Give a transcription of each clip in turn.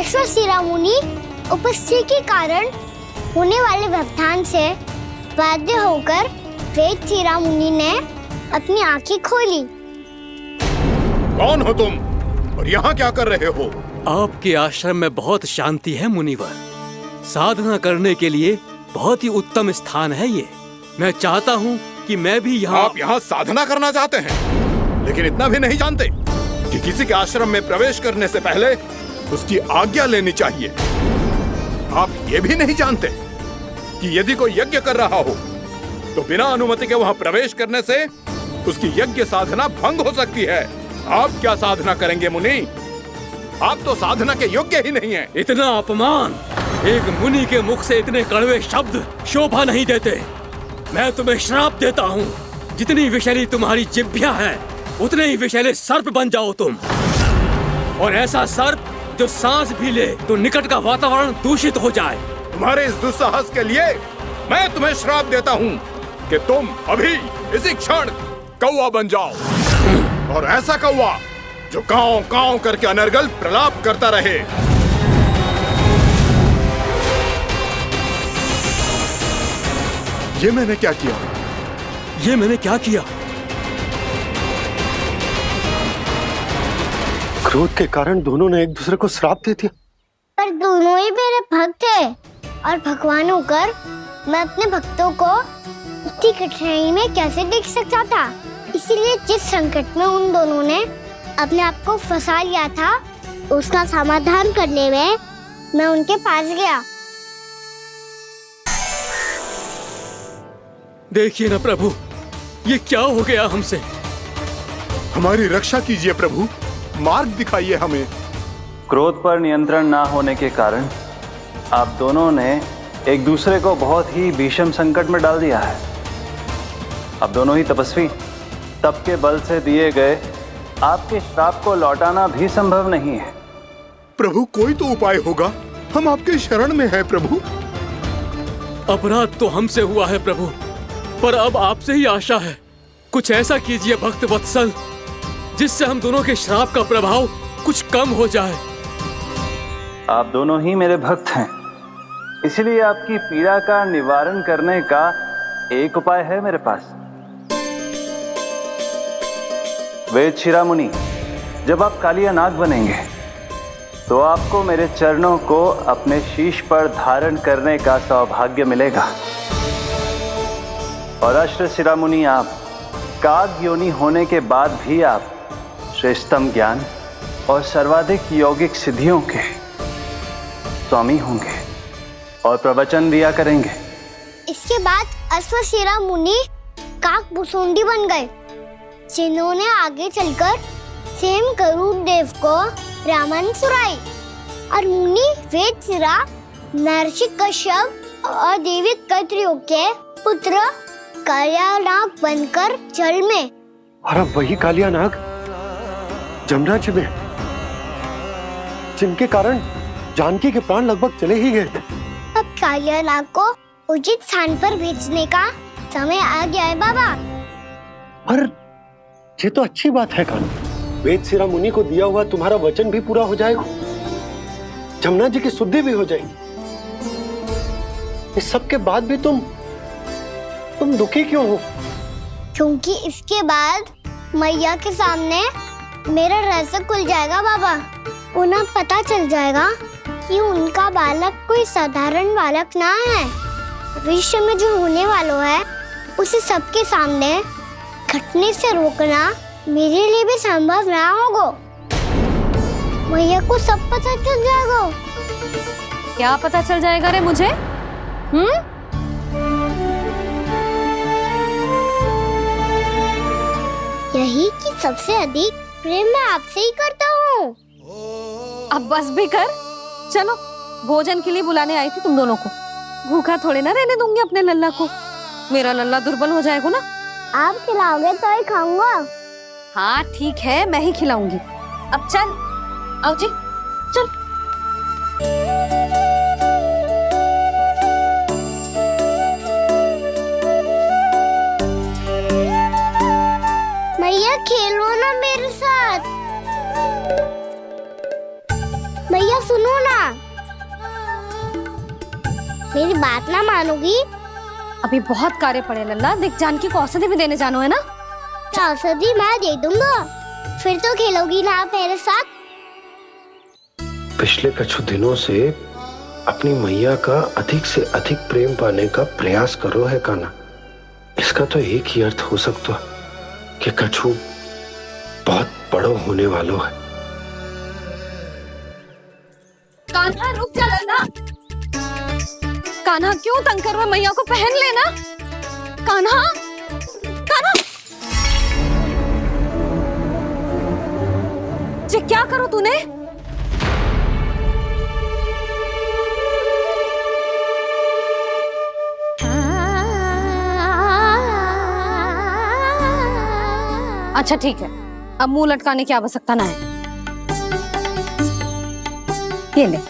अश्वशिरा मुनि उपस्थिति के कारण होने वाले व्यवधान से बाध्य होकर वेदशिरा मुनि ने अपनी आंखें खोली। कौन हो तुम और यहाँ क्या कर रहे हो? आपके आश्रम में बहुत शांति है मुनिवर। साधना करने के लिए बहुत ही उत्तम स्थान है ये। मैं चाहता हूँ कि मैं भी यहाँ। आप यहाँ साधना करना चाहते हैं, लेकिन इतना भी नहीं जानते कि किसी के आश्रम में प्रवेश करने से पहले उसकी आज्ञा लेनी चाहिए। आप ये भी नहीं जानते कि यदि कोई यज्ञ कर रहा हो तो बिना अनुमति के वहाँ प्रवेश करने से उसकी यज्ञ साधना भंग हो सकती है। आप क्या साधना करेंगे मुनि? आप तो साधना के योग्य ही नहीं हैं। इतना अपमान! एक मुनि के मुख से इतने कड़वे शब्द शोभा नहीं देते। मैं तुम्हें श्राप देता हूँ, जितनी विषैली तुम्हारी जिह्वा है उतने ही विषैले सर्प बन जाओ तुम। और ऐसा सर्प जो सांस भी ले तो निकट का वातावरण दूषित हो जाए। तुम्हारे इस दुस्साहस के लिए मैं तुम्हें श्राप देता हूँ कि तुम अभी इसी क्षण कौवा बन जाओ, और ऐसा कौवा जो कांव कांव करके अनर्गल प्रलाप करता रहे। ये मैंने क्या किया? ये मैंने क्या किया? क्रोध के कारण दोनों ने एक दूसरे को श्राप दे दिया। पर दोनों ही मेरे भक्त हैं और भगवान होकर मैं अपने भक्तों को इतनी कठिनाई में कैसे देख सकता था। इसीलिए जिस संकट में उन दोनों ने अपने आप को फंसा लिया था, उसका समाधान करने में मैं उनके पास गया। देखिए ना प्रभु, ये क्या हो गया हमसे। हमारी रक्षा कीजिए प्रभु, मार्ग दिखाइए हमें। क्रोध पर नियंत्रण ना होने के कारण आप दोनों ने एक दूसरे को बहुत ही भीषण संकट में डाल दिया है। अब दोनों ही तपस्वी, तप के बल से दिए गए आपके श्राप को लौटाना भी संभव नहीं है। प्रभु कोई तो उपाय होगा, हम आपके शरण में हैं प्रभु। अपराध तो हमसे हुआ है प्रभु, पर अब आपसे ही आशा है। कुछ ऐसा कीजिए भक्त वत्सल, जिससे हम दोनों के श्राप का प्रभाव कुछ कम हो जाए। आप दोनों ही मेरे भक्त हैं, इसलिए आपकी पीड़ा का निवारण करने का एक उपाय है मेरे पास। वेदशिरा मुनि, जब आप कालिया नाग बनेंगे तो आपको मेरे चरणों को अपने शीश पर धारण करने का सौभाग्य मिलेगा। और अश्वशिरा मुनि, आप काग योनि होने के बाद भी आप श्रेष्ठतम ज्ञान और सर्वाधिक यौगिक सिद्धियों के स्वामी होंगे और प्रवचन दिया करेंगे। इसके बाद अश्वशिरा मुनि काकभुसुंडी बन गए, जिन्होंने आगे चलकर स्वयं गरुड़ देव को रामायण सुनाई। और मुनि वेदशिरा महर्षि कश्यप और देवी कैत्रियों के पुत्र कालिया नाग बनकर जल में। और अब वही कालिया नाग जमराज में, जिनके कारण जानकी के प्राण लगभग चले ही गए थे। अब कालिया नाग को उचित स्थान पर भेजने का समय आ गया है बाबा। पर ये तो अच्छी बात है कान, वेदशिरा मुनि को दिया हुआ तुम्हारा वचन भी पूरा हो जाएगा, जमुना जी की शुद्धि भी हो जाएगी। इस सब के बाद भी तुम दुखी क्यों हो? क्योंकि इसके बाद मैया के सामने मेरा रहस्य खुल जाएगा बाबा। उन्हें पता चल जाएगा कि उनका बालक कोई साधारण बालक ना है। भविष्य में जो होने वाला है उसे सबके सामने घटने से रोकना मेरे लिए भी संभव ना होगा। मैया को सब पता चल जाएगा। क्या पता चल जाएगा रे मुझे? यही कि सबसे अधिक प्रेम मैं आपसे ही करता हूँ। अब बस भी कर, चलो भोजन के लिए बुलाने आई थी तुम दोनों को। भूखा थोड़े ना रहने दूंगी अपने लल्ला को, मेरा लल्ला दुर्बल हो जाएगा ना। आप खिलाओगे तो ही खाऊंगा। हाँ ठीक है, मैं ही खिलाऊंगी। अब चल, आओ जी, चल। मैया खेलो ना मेरे साथ। मैया सुनो ना। मेरी बात ना मानोगी? अभी बहुत कार्य पड़े लल्ला, देख जानकी को औषधि भी देने जानो है ना। औषधि मैं दे दूंगा, फिर तो खेलोगी ना आप मेरे साथ। पिछले कुछ दिनों से अपनी मैया का अधिक से अधिक प्रेम पाने का प्रयास करो है कान्हा। इसका तो एक ही अर्थ हो सकता कि कछु बहुत बड़ो होने वालों है। कान्हा रुक जा लल्ला। कान्हा क्यों तंग कर रहा है? मैया को पहन लेना। कान्हा, कान्हा, ये क्या करो तूने? अच्छा ठीक है, अब मुंह लटकाने की आवश्यकता ना है। ये ले।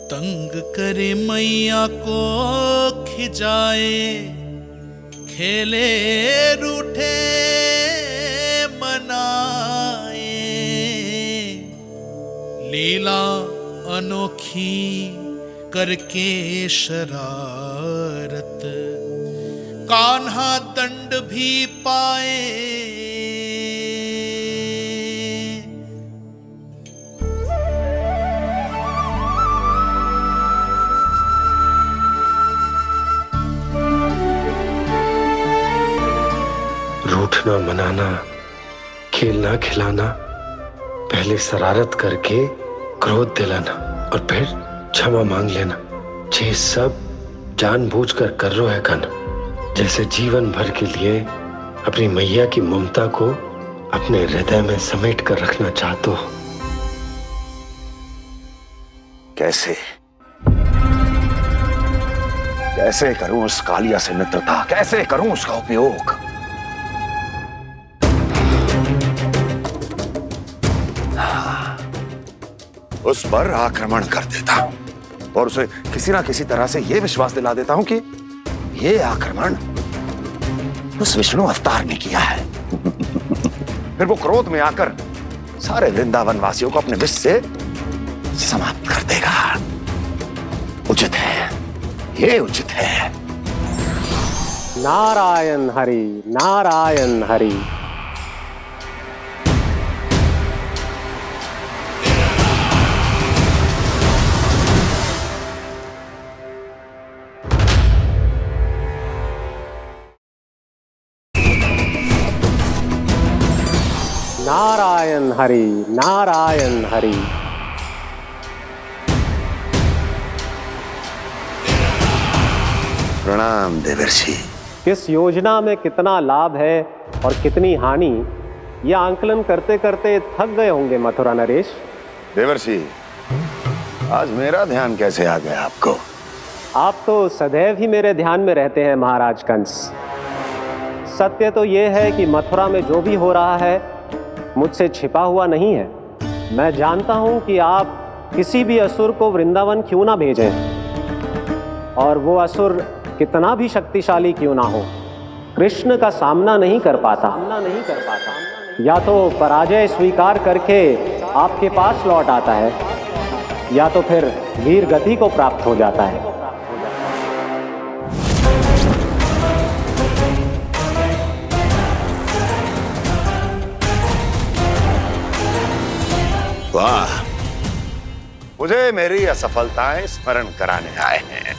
तंग करे मैया को खिजाए, खेले रूठे मनाए, लीला अनोखी करके शरारत, कान्हा दंड भी पाए। रूठना मनाना, खेलना खिलाना, पहले शरारत करके क्रोध दिलाना और फिर क्षमा मांग लेना, ये सब जानबूझकर कर रहे है कान्हा। जैसे जीवन भर के लिए अपनी मैया की ममता को अपने हृदय में समेट कर रखना चाहते हो। कैसे कैसे करूं उस कालिया से मित्रता, कैसे करूं उसका उपयोग? उस पर आक्रमण कर देता हूं और उसे किसी ना किसी तरह से यह विश्वास दिला देता हूं कि यह आक्रमण उस विष्णु अवतार ने किया है। फिर वो क्रोध में आकर सारे वृंदावन वासियों को अपने विष से समाप्त कर देगा। उचित है, ये उचित है। नारायण हरि, नारायण हरि। नारायण हरि, नारायण हरि। प्रणाम देवर्षि। किस योजना में कितना लाभ है और कितनी हानि, यह आंकलन करते करते थक गए होंगे मथुरा नरेश। देवर्षि, आज मेरा ध्यान कैसे आ गया आपको? आप तो सदैव ही मेरे ध्यान में रहते हैं महाराज कंस। सत्य तो यह है कि मथुरा में जो भी हो रहा है मुझसे छिपा हुआ नहीं है। मैं जानता हूं कि आप किसी भी असुर को वृंदावन क्यों ना भेजें, और वो असुर कितना भी शक्तिशाली क्यों ना हो, कृष्ण का सामना नहीं कर पाता। या तो पराजय स्वीकार करके आपके पास लौट आता है, या तो फिर वीर गति को प्राप्त हो जाता है। वाह, मुझे मेरी असफलताएं स्मरण कराने आए हैं,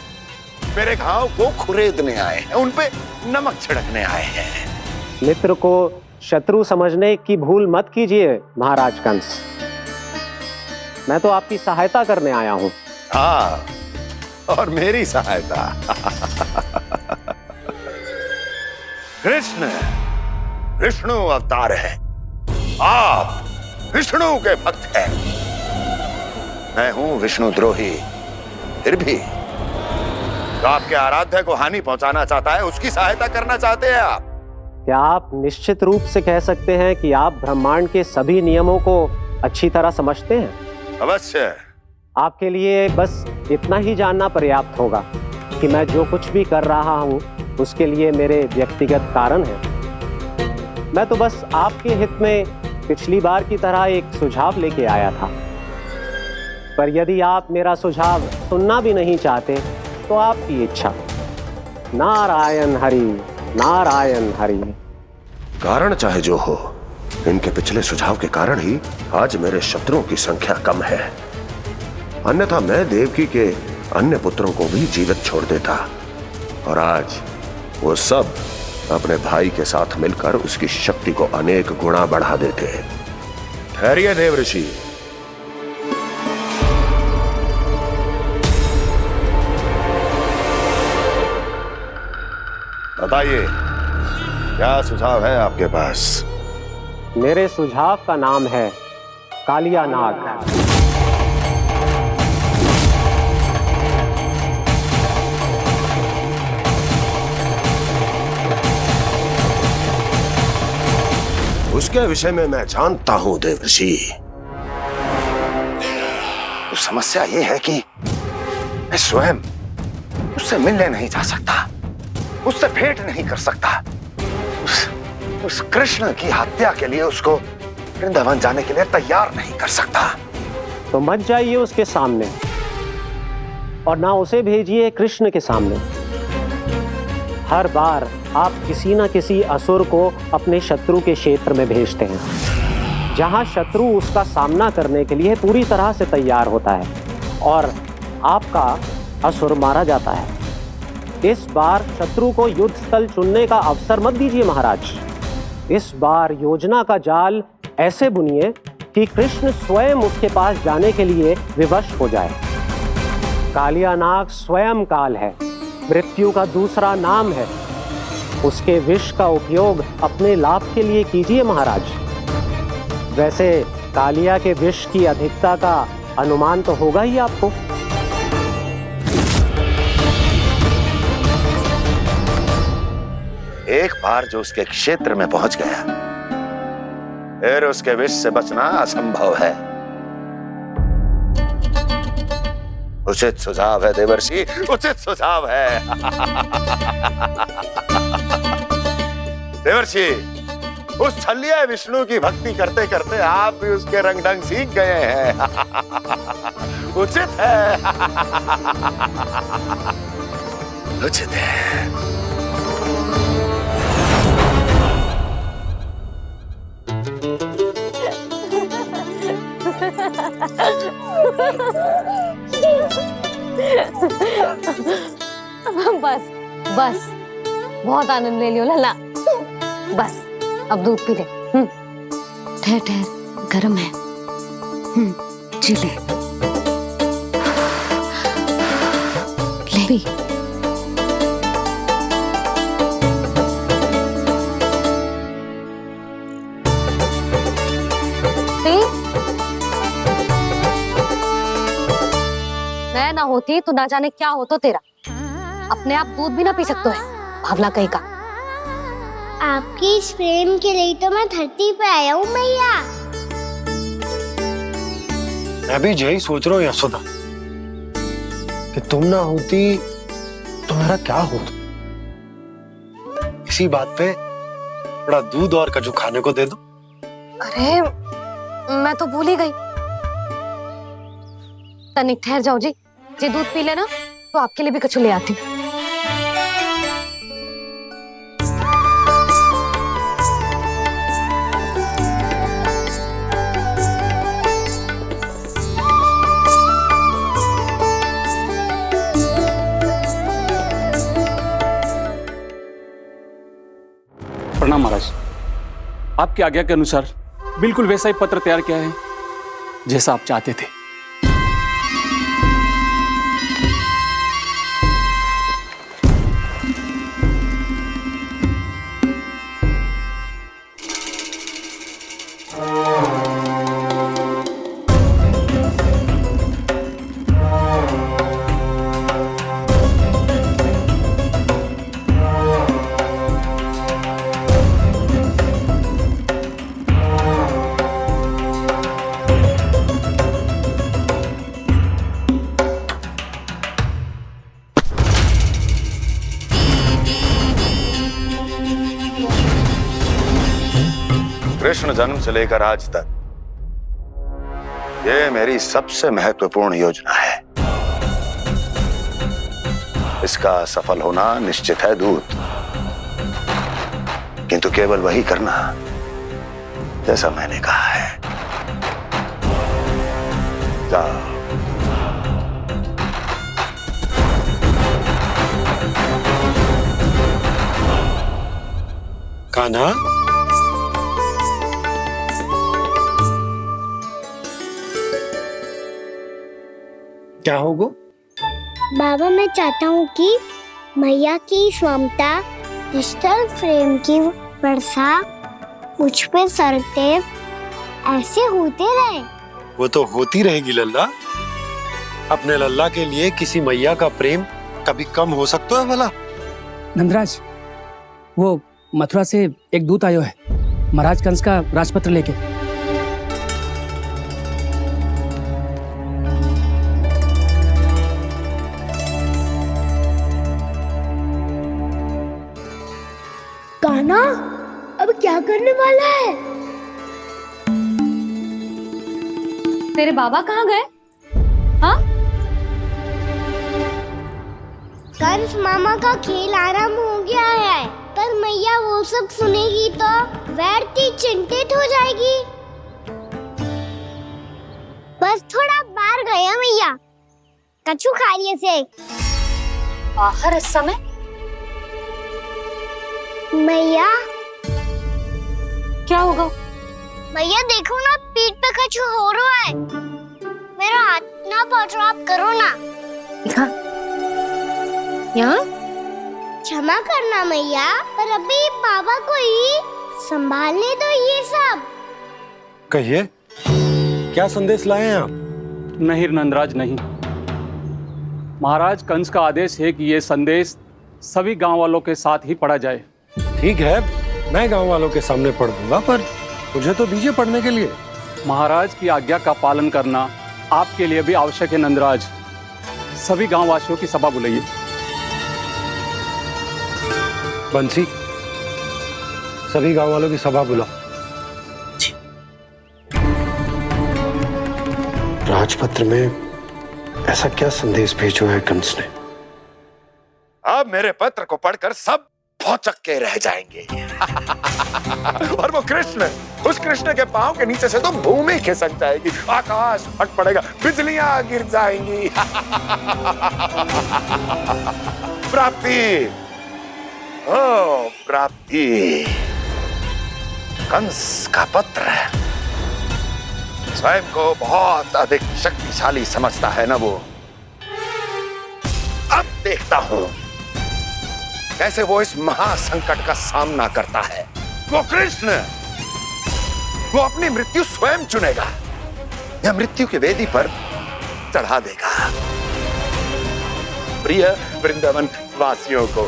मेरे घाव को खुरेदने आए हैं, उन पे नमक छिड़कने आए हैं। मित्र को शत्रु समझने की भूल मत कीजिए महाराज कंस। मैं तो आपकी सहायता करने आया हूं। हाँ, और मेरी सहायता। कृष्ण विष्णु अवतार है, आप विष्णु के भक्त हैं। मैं हूं विष्णुद्रोही, फिर भी तो आपके आराध्य को हानि पहुंचाना चाहता है, उसकी सहायता करना चाहते हैं आप। क्या आप निश्चित रूप से कह सकते हैं कि आप ब्रह्मांड के सभी नियमों को अच्छी तरह समझते हैं? अवश्य। आपके लिए बस इतना ही जानना पर्याप्त होगा कि मैं जो कुछ भी कर रहा हूं उसके लिए मेरे व्यक्तिगत कारण हैं। मैं तो बस आपके हित में पिछली बार की तरह एक सुझाव लेके आया था, पर यदि आप मेरा सुझाव सुनना भी नहीं चाहते तो आपकी इच्छा। नारायण हरि, नारायण हरि। कारण चाहे जो हो, इनके पिछले सुझाव के कारण ही आज मेरे शत्रुओं की संख्या कम है। अन्यथा मैं देवकी के अन्य पुत्रों को भी जीवित छोड़ देता, और आज वो सब अपने भाई के साथ मिलकर उसकी शक्ति को अनेक गुणा बढ़ा देते। ठहरिए देवऋषि। बताइए, क्या सुझाव है आपके पास? मेरे सुझाव का नाम है कालिया नाग। उसके विषय में मैं जानता हूं देवऋषि। तो समस्या यह है कि मैं स्वयं उससे मिलने नहीं जा सकता, उससे भेंट नहीं कर सकता। उस कृष्ण की हत्या के लिए उसको वृंदावन जाने के लिए तैयार नहीं कर सकता। तो मत जाइए उसके सामने, और ना उसे भेजिए कृष्ण के सामने। हर बार आप किसी न किसी असुर को अपने शत्रु के क्षेत्र में भेजते हैं, जहां शत्रु उसका सामना करने के लिए पूरी तरह से तैयार होता है और आपका असुर मारा जाता है। इस बार शत्रु को युद्ध स्थल चुनने का अवसर मत दीजिए महाराज। इस बार योजना का जाल ऐसे बुनिए कि कृष्ण स्वयं उसके पास जाने के लिए विवश हो जाए। कालिया नाग स्वयं काल है, मृत्यु का दूसरा नाम है। उसके विष का उपयोग अपने लाभ के लिए कीजिए महाराज। वैसे कालिया के विष की अधिकता का अनुमान तो होगा ही आपको। एक बार जो उसके क्षेत्र में पहुंच गया, फिर उसके विष से बचना असंभव है। उचित सुझाव है देवर्षि, उचित सुझाव है। देवर्षि, उस छलिया विष्णु की भक्ति करते करते आप भी उसके रंग ढंग सीख गए हैं। उचित है, उचित है। बस बस, बहुत आनंद ले लियो लल्ला। बस अब दूध पी ले। ठहर ठहर, गर्म है। जी ले ले। मैं ना होती तो ना जाने क्या होता तेरा। अपने आप दूध भी ना पी सकते है, भावला कहीं का। आपकी इस प्रेम के लिए तो मैं धरती पे आया हूँ मैया। मैं भी यही सोच रहा हूँ यशोदा, कि तुम ना होती तो मेरा क्या होता। इसी बात पे थोड़ा दूध और कजू खाने को दे दो। अरे मैं तो भूल ही गई। तनिक ठहर जाओ जी दूध पी लेना तो आपके लिए भी कछु ले आती। प्रणाम महाराज। आपकी आज्ञा के अनुसार बिल्कुल वैसा ही पत्र तैयार किया है जैसा आप चाहते थे। कृष्ण जन्म से लेकर आज तक ये मेरी सबसे महत्वपूर्ण योजना है। इसका सफल होना निश्चित है दूत, किंतु केवल वही करना जैसा मैंने कहा है। जाओ। कान्हा, क्या होगा? बाबा मैं चाहता हूँ कि मैया की स्वमता क्रिस्टल फ्रेम की वर्षा मुझ पे सरते ऐसे होते रहे। वो तो होती रहेगी लल्ला। अपने लल्ला के लिए किसी मैया का प्रेम कभी कम हो सकता है भला? नंदराज, वो मथुरा से एक दूत आयो है महाराज कंस का राजपत्र लेके। कान्हा अब क्या करने वाला है? तेरे बाबा कहाँ गए? हाँ? कंस मामा का खेल आरंभ हो गया है, पर मैया वो सब सुनेगी तो व्यर्थी चिंतित हो जाएगी। बस थोड़ा बाहर गया मैया, कछु खा लिए से। बाहर इस समय? मैया क्या होगा? मैया देखो ना, पीठ पे कछु हो रहा है। मेरा हाथ ना पहुंचो, आप करो ना। दिखा यहाँ। क्षमा करना मैया, पर अभी बाबा को ही संभालने दो ये सब। कहिए, क्या संदेश लाए हैं आप? नहीं नंदराज, नहीं। महाराज कंस का आदेश है कि ये संदेश सभी गांव वालों के साथ ही पढ़ा जाए। ठीक है, मैं गांव वालों के सामने पढ़ दूंगा, पर मुझे तो दीजिए पढ़ने के लिए। महाराज की आज्ञा का पालन करना आपके लिए भी आवश्यक है नंदराज। सभी गांव वासियों की सभा बुलाइए। बंसी, सभी गांव वालों की सभा बुलाओ। राजपत्र में ऐसा क्या संदेश भेजो है कंस ने? अब मेरे पत्र को पढ़कर सब भौचक के रह जाएंगे। और वो कृष्ण, उस कृष्ण के पांव के नीचे से तो भूमि खिसक जाएगी, आकाश फट पड़ेगा, बिजलियां गिर जाएंगी। प्राप्ति, ओ प्राप्ति, कंस का पत्र। स्वयं को बहुत अधिक शक्तिशाली समझता है ना वो। अब देखता हूं कैसे वो इस महासंकट का सामना करता है। वो कृष्ण, वो अपनी मृत्यु स्वयं चुनेगा या मृत्यु की वेदी पर चढ़ा देगा प्रिय वृंदावन वासियों को।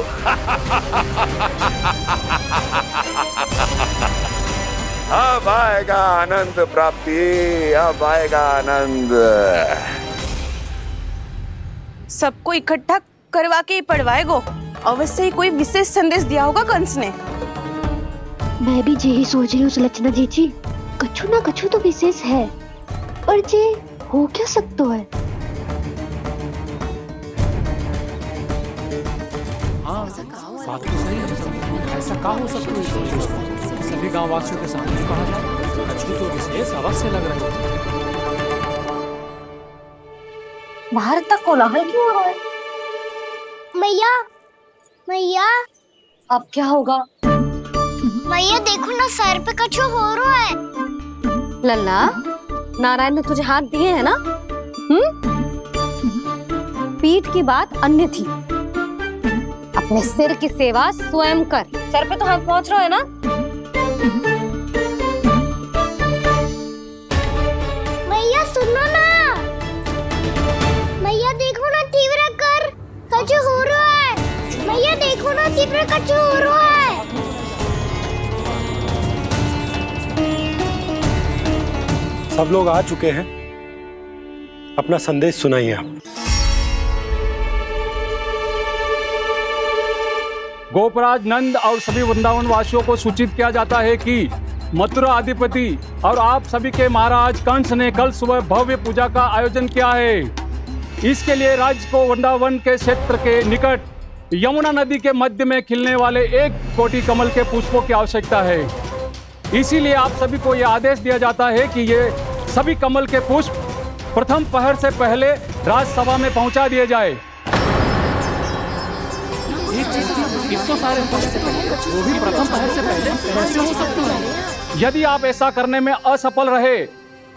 अब आएगा आनंद प्राप्ति, अब आएगा आनंद। सबको इकट्ठा करवा के ही पढ़वाएगो। अवश्य ही कोई विशेष संदेश दिया होगा कंस ने। मैं भी यही सोच रही हूँ सुलक्षणा जीजी, कछु ना कछु तो विशेष है, पर जे हो क्या सकता है? हाँ, बात तो सही है। ऐसा क्या हो सकता है? सभी गांव वासियों के सामने पढ़ा जाए, कछु तो विशेष अवश्य लग रहा है। बाहर तक कोलाहल क्यों हो रहा है? मैया, मैया, अब क्या होगा? मैया देखो ना, सर पे कछु हो रहा है। लल्ला, नारायण ने तुझे हाथ दिए हैं ना? पीठ की बात अन्य थी। अपने सिर की सेवा स्वयं कर। सर पे तो हाथ पहुंच रहा है ना? मैया सुनो ना, मैया देखो ना, तीव्र कर, कछु हो रहा है। मैया देखो ना, तीव्र कछु हो रहा है। सब लोग आ चुके हैं, अपना संदेश सुनाइए आप। गोपराज नंद और सभी वृंदावन वासियों को सूचित किया जाता है कि मथुरा अधिपति और आप सभी के महाराज कंस ने कल सुबह भव्य पूजा का आयोजन किया है। इसके लिए राज्य को वृंदावन के क्षेत्र के निकट यमुना नदी के मध्य में खिलने वाले 1 कोटि कमल के पुष्पों की आवश्यकता है। इसीलिए आप सभी को यह आदेश दिया जाता है कि ये सभी कमल के पुष्प प्रथम पहर से पहले राजसभा में पहुंचा दिए जाए। इतने सारे पुष्प वो भी प्रथम पहर से पहले कैसे हो सकते हैं? यदि आप ऐसा करने में असफल रहे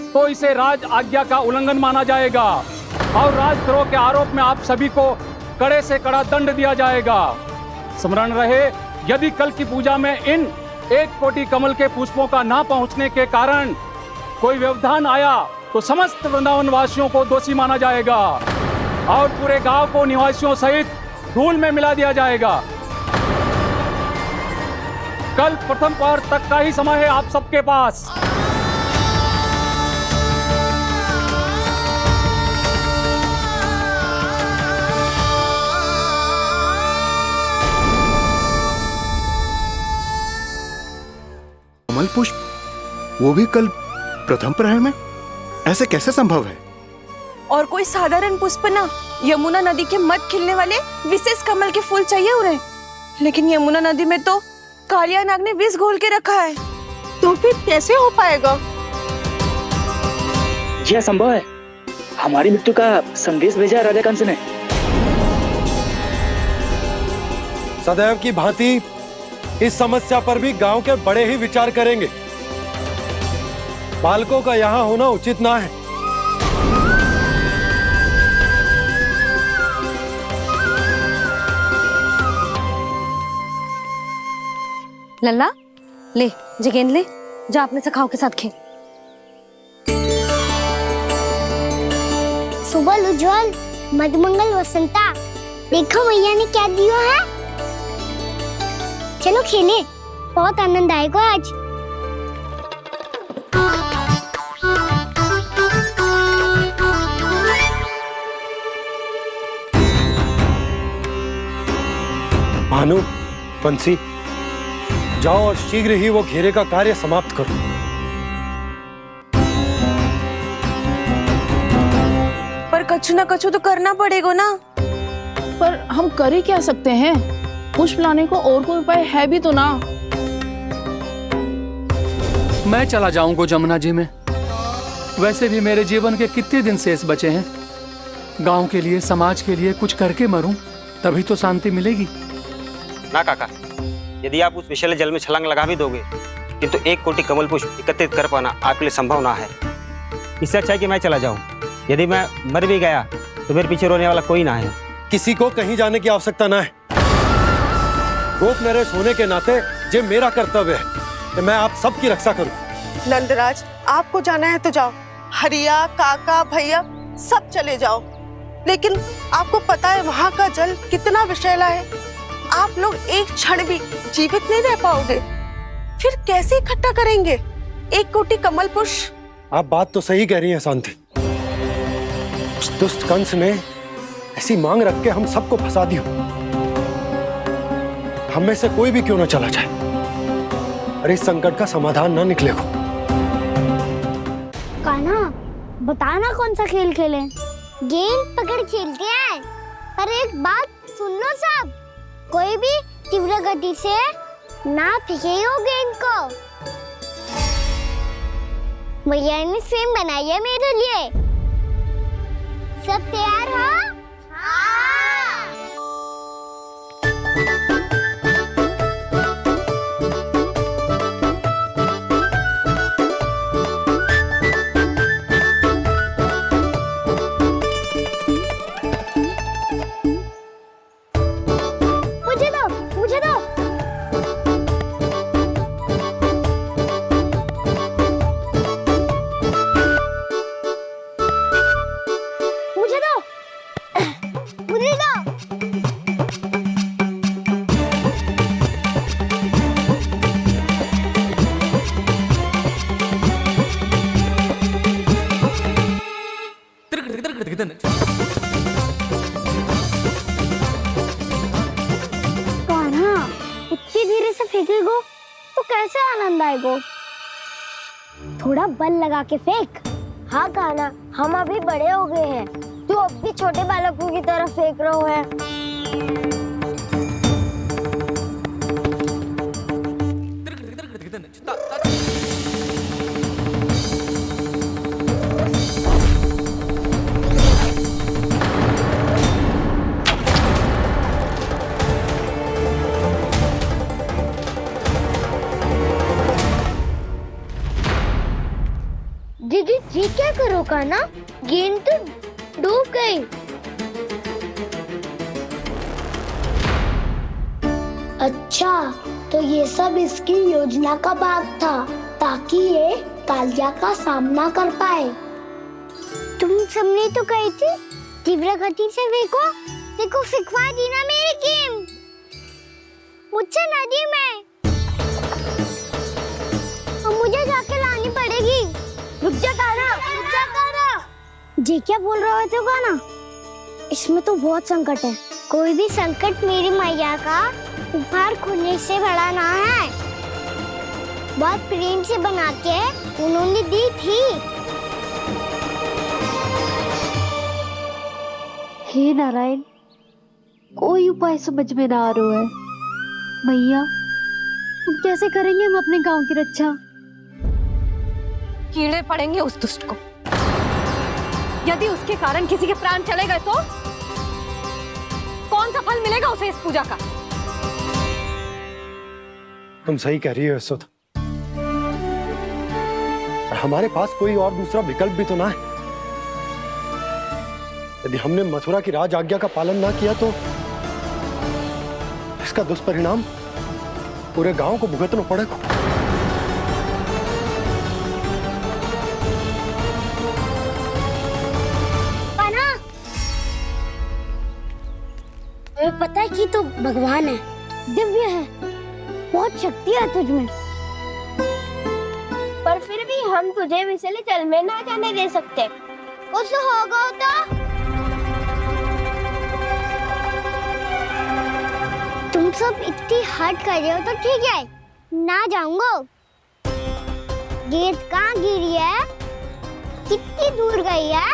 तो इसे राज आज्ञा का उल्लंघन माना जाएगा और राजद्रोह के आरोप में आप सभी को कड़े से कड़ा दंड दिया जाएगा। स्मरण रहे, यदि कल की पूजा में इन 1 कोटि कमल के पुष्पों का ना पहुंचने के कारण कोई व्यवधान आया तो समस्त वृंदावन वासियों को दोषी माना जाएगा और पूरे गांव को निवासियों सहित धूल में मिला दिया जाएगा। कल प्रथम पहर तक का ही समय है आप सबके पास। कमल पुष्प, वो भी कल प्रथम प्रहर में? ऐसे कैसे संभव है? और कोई साधारण पुष्प ना, यमुना नदी के मध्य खिलने वाले विशेष कमल के फूल चाहिए उन्हें। लेकिन यमुना नदी में तो कालिया नाग ने विष घोल के रखा है, तो फिर कैसे हो पाएगा? यह असंभव है। हमारी मृत्यु का संदेश भेजा राजा कंस ने। सदैव की भांति इस समस्या पर भी गांव के बड़े ही विचार करेंगे। बालकों का यहाँ होना उचित ना है। लल्ला ले, जे गेंद ले, जा अपने सखाओं के साथ खेल। सुबह उज्जवल, मधुमंगल वसंता, देखो मैया ने क्या दिया है। चलो खेलें, बहुत आनंद आएगा आज। भानु, बंसी, जाओ और शीघ्र ही वो घेरे का कार्य समाप्त करो। पर कछु ना कछु तो करना पड़ेगा ना। पर हम कर ही क्या सकते हैं? पुष्प लाने को और कोई उपाय है भी तो ना। मैं चला जाऊंगा जमुना जी में। वैसे भी मेरे जीवन के कितने दिन शेष बचे हैं। गांव के लिए, समाज के लिए कुछ करके मरूं, तभी तो शांति मिलेगी। ना काका, यदि आप उस विषैले जल में छलांग लगा भी दोगे, किंतु 1 कोटि कमल पुष्प एकत्रित कर पाना आपके लिए संभव ना है। इससे अच्छा है कि मैं चला जाऊं। यदि मैं मर भी गया तो मेरे पीछे रोने वाला कोई ना है। किसी को कहीं जाने की आवश्यकता ना है। गोप नरेश होने के नाते ये मेरा कर्तव्य है कि मैं आप सबकी रक्षा करूं। नंदराज, आपको जाना है तो जाओ। हरिया, काका, भैया सब चले जाओ। लेकिन आपको पता है वहाँ का जल कितना विषैला है। आप लोग एक क्षण भी जीवित नहीं रह पाओगे। फिर कैसे इकट्ठा करेंगे 1 कोटि कमल पुष्प? आप बात तो सही कह रही हैं शांति। उस दुष्ट कंस ने ऐसी मांग रख के हम सबको फंसा दिया। हम में से कोई भी क्यों ना चला जाए और इस संकट का समाधान ना निकले को। कान्हा, बताना कौन सा खेल खेलें? गेंद पकड़ खेलते हैं। पर एक बात सुन लो सब, कोई भी तीव्र गति से ना फेंकेगा गेंद को। भैया ने फ्रेम बनाई है मेरे लिए। सब तैयार हो? हाँ। मुझे दो, मुझे दो। मुझे दो, मुझे दो। कान्हा, इतनी धीरे से फेंकेगो तो कैसे आनंद आएगा? थोड़ा बल लगा के फेंक। हाँ कान्हा, हम अभी बड़े हो गए हैं, तू अब भी छोटे बालकों की तरह फेंक रहा है। दीदी जी क्या करो कान्हा, गेंद तो डूब गई। अच्छा, तो ये सब इसकी योजना का भाग था ताकि ये कालिया का सामना कर पाए। तुम सबने तो कही थी तीव्र गति से फेंको, देखो फिकवा दी ना मेरी गेम मुझसे नदी में। अब मुझे जाके लानी पड़ेगी। रुक जा कान्हा, रुक जा कान्हा। जी क्या बोल रहे थे कान्हा? इसमें तो बहुत संकट है। कोई भी संकट मेरी मैया का उपहार खोने से बड़ा ना है। बहुत प्रेम से बना के उन्होंने दी थी। हे नारायण, कोई उपाय समझ में ना आ रहा है। मैया, अब कैसे करेंगे हम अपने गांव की रक्षा? कीड़े पड़ेंगे उस दुष्ट को। यदि उसके कारण किसी के प्राण चले गए तो कौन सा फल मिलेगा उसे इस पूजा का? तुम सही कह रही हो यशोदा, और हमारे पास कोई और दूसरा विकल्प भी तो ना है। यदि हमने मथुरा की राज आज्ञा का पालन ना किया तो इसका दुष्परिणाम पूरे गांव को भुगतना पड़ेगा। तुम्हें पता है कि तो भगवान है, दिव्य है, बहुत शक्ति है तुझमें, पर फिर भी हम तुझे विषैले जल में ना जाने दे सकते। कुछ होगा तो तुम सब इतनी हट कर रहे हो तो ठीक है, ना जाऊंगा। गेंद कहाँ गिरी है, कितनी दूर गई है,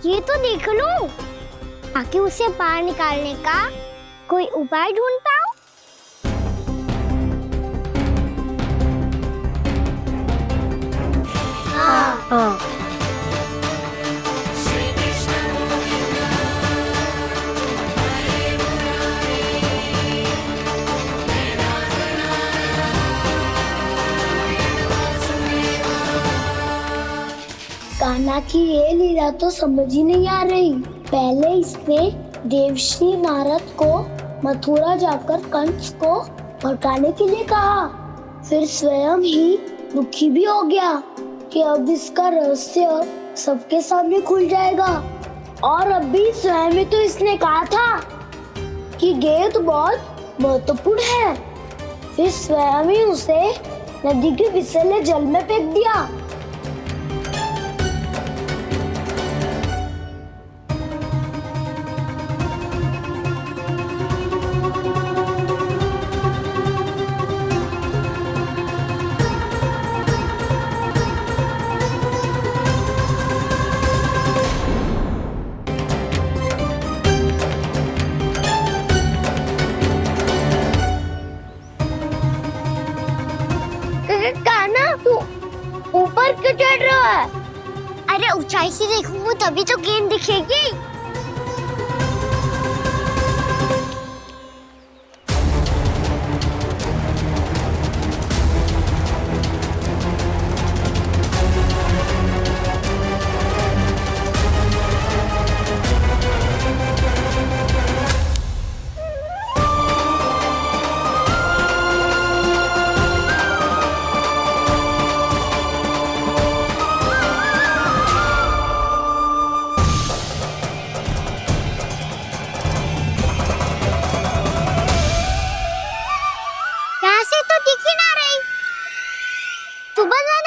ये तो देख लूं, ताकि उसे बाहर निकालने का कोई उपाय ढूंढ पाऊं। हाँ। कान्हा की ये लीला तो समझ ही नहीं आ रही। पहले इसने देवश्री नारद को मथुरा जाकर कंस को भड़काने के लिए कहा, फिर स्वयं ही दुखी भी हो गया कि अब इसका रहस्य सबके सामने खुल जाएगा। और अभी स्वयं ही तो इसने कहा था कि गेंद बहुत महत्वपूर्ण है, फिर स्वयं ही उसे नदी के विषैले जल में फेंक दिया। ऊपर क्यों चढ़ रहा है? अरे ऊंचाई से देखूंगा तभी तो गेंद दिखेगी।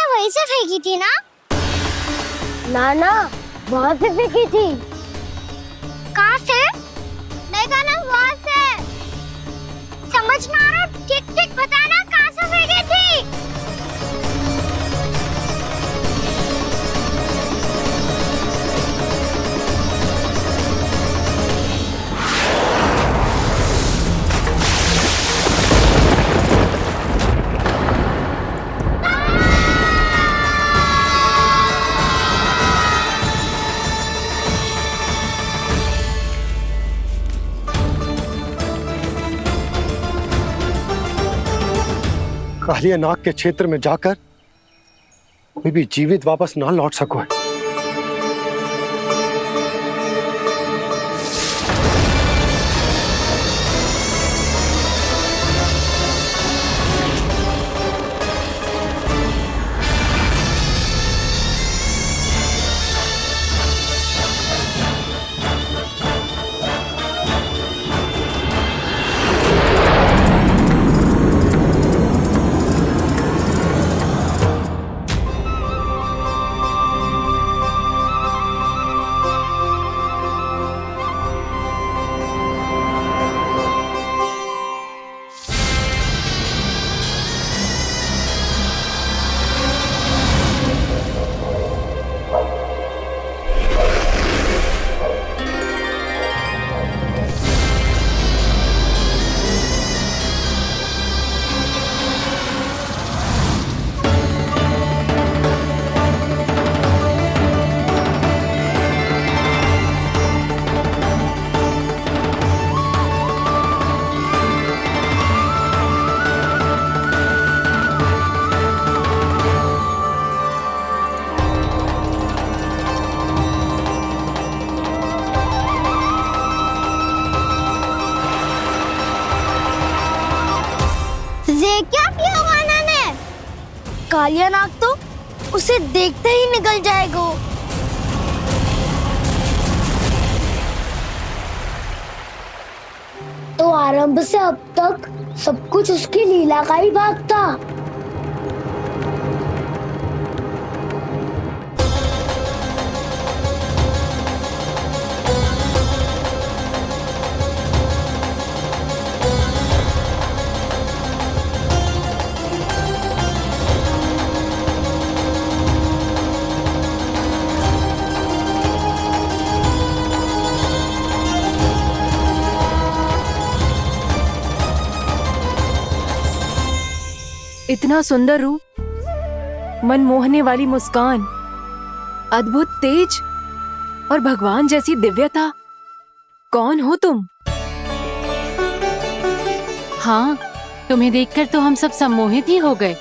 वहीं से फेंकी थी ना? ना वहां से फेंकी थी। कहाँ से? नहीं कहा ना वहां से। समझ में आ रहा? ठीक बताना कहाँ से फेंकी थी? कालिया नाग के क्षेत्र में जाकर कोई भी जीवित वापस ना लौट सको है। ये क्या किया वाना ने? कालिया नाग तो उसे देखते ही निकल जाएगा। तो आरंभ से अब तक सब कुछ उसकी लीला का ही भाग था। इतना सुंदर रूप, मन मोहने वाली मुस्कान, अद्भुत तेज और भगवान जैसी दिव्यता। कौन हो तुम? हाँ, तुम्हें देखकर तो हम सब सम्मोहित ही हो गए।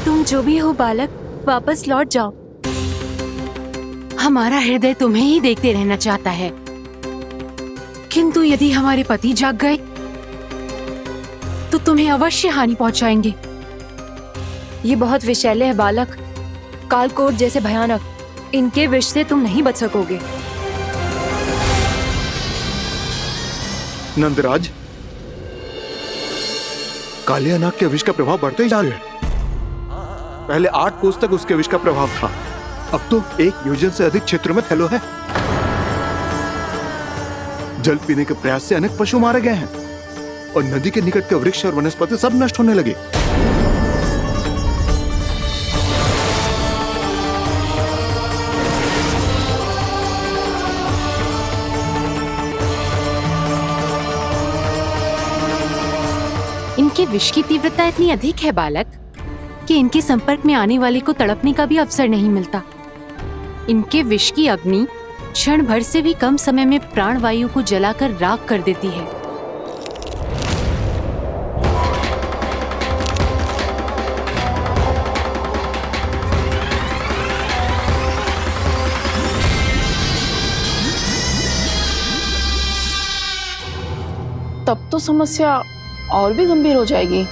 तुम जो भी हो बालक, वापस लौट जाओ। हमारा हृदय तुम्हें ही देखते रहना चाहता है, किंतु यदि हमारे पति जाग गए तो तुम्हें अवश्य हानि पहुंचाएंगे। ये बहुत विषैले है बालक, कालकोट जैसे भयानक। इनके विष से तुम नहीं बच सकोगे। नंदराज, कालिया नाग के विष का प्रभाव बढ़ते ही जा रहा है। पहले 8 कोस तक उसके विष का प्रभाव था, अब तो 1 योजन से अधिक क्षेत्र में फैलो है। जल पीने के प्रयास से अनेक पशु मारे गए हैं और नदी के निकट के वृक्ष और वनस्पति सब नष्ट होने लगे। इनके विष की तीव्रता इतनी अधिक है बालक कि इनके संपर्क में आने वाले को तड़पने का भी अवसर नहीं मिलता। इनके विष की अग्नि क्षण भर से भी कम समय में प्राणवायु को जलाकर राख कर देती है। तब तो समस्या और भी गंभीर हो जाएगी।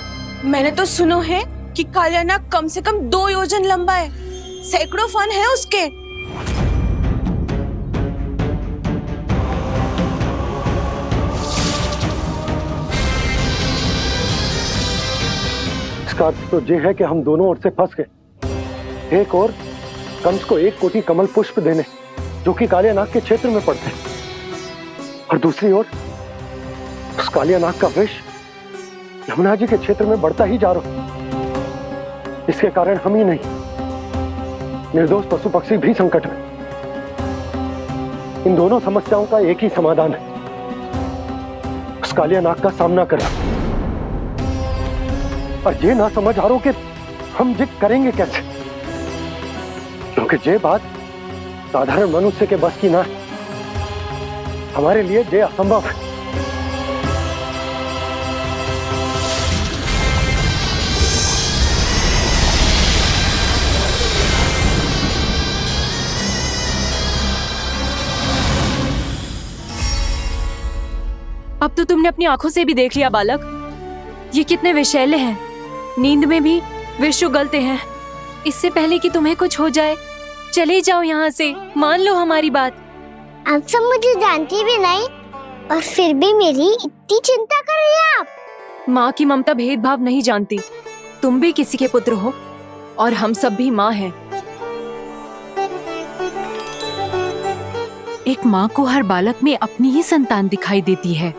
मैंने तो सुनो है कि कालिया नाग कम से कम 2 योजन लंबा है, सैकड़ों फन है उसके। इसका अर्थ तो ये है कि हम दोनों ओर से फंस गए। एक और कंस को 1 कोटि कमल पुष्प देने जो कि कालिया नाग के क्षेत्र में पड़ते हैं, और दूसरी ओर उस कालिया नाग का विष यमुना जी के क्षेत्र में बढ़ता ही जा रहा। इसके कारण हम ही नहीं, निर्दोष पशु पक्षी भी संकट में। इन दोनों समस्याओं का एक ही समाधान है, उस कालिया नाग का सामना करना। और ये ना समझ आ रहा कि हम ये करेंगे कैसे, क्योंकि ये बात साधारण मनुष्य के बस की ना, हमारे लिए ये असंभव है। अब तो तुमने अपनी आंखों से भी देख लिया बालक, ये कितने विषैले हैं। नींद में भी विष उगलते हैं। इससे पहले कि तुम्हें कुछ हो जाए, चले जाओ यहाँ से, मान लो हमारी बात। आप सब मुझे जानती भी नहीं और फिर भी मेरी इतनी चिंता कर रही हैं आप। माँ की ममता भेदभाव नहीं जानती। तुम भी किसी के पुत्र हो और हम सब भी माँ हैं। एक माँ को हर बालक में अपनी ही संतान दिखाई देती है।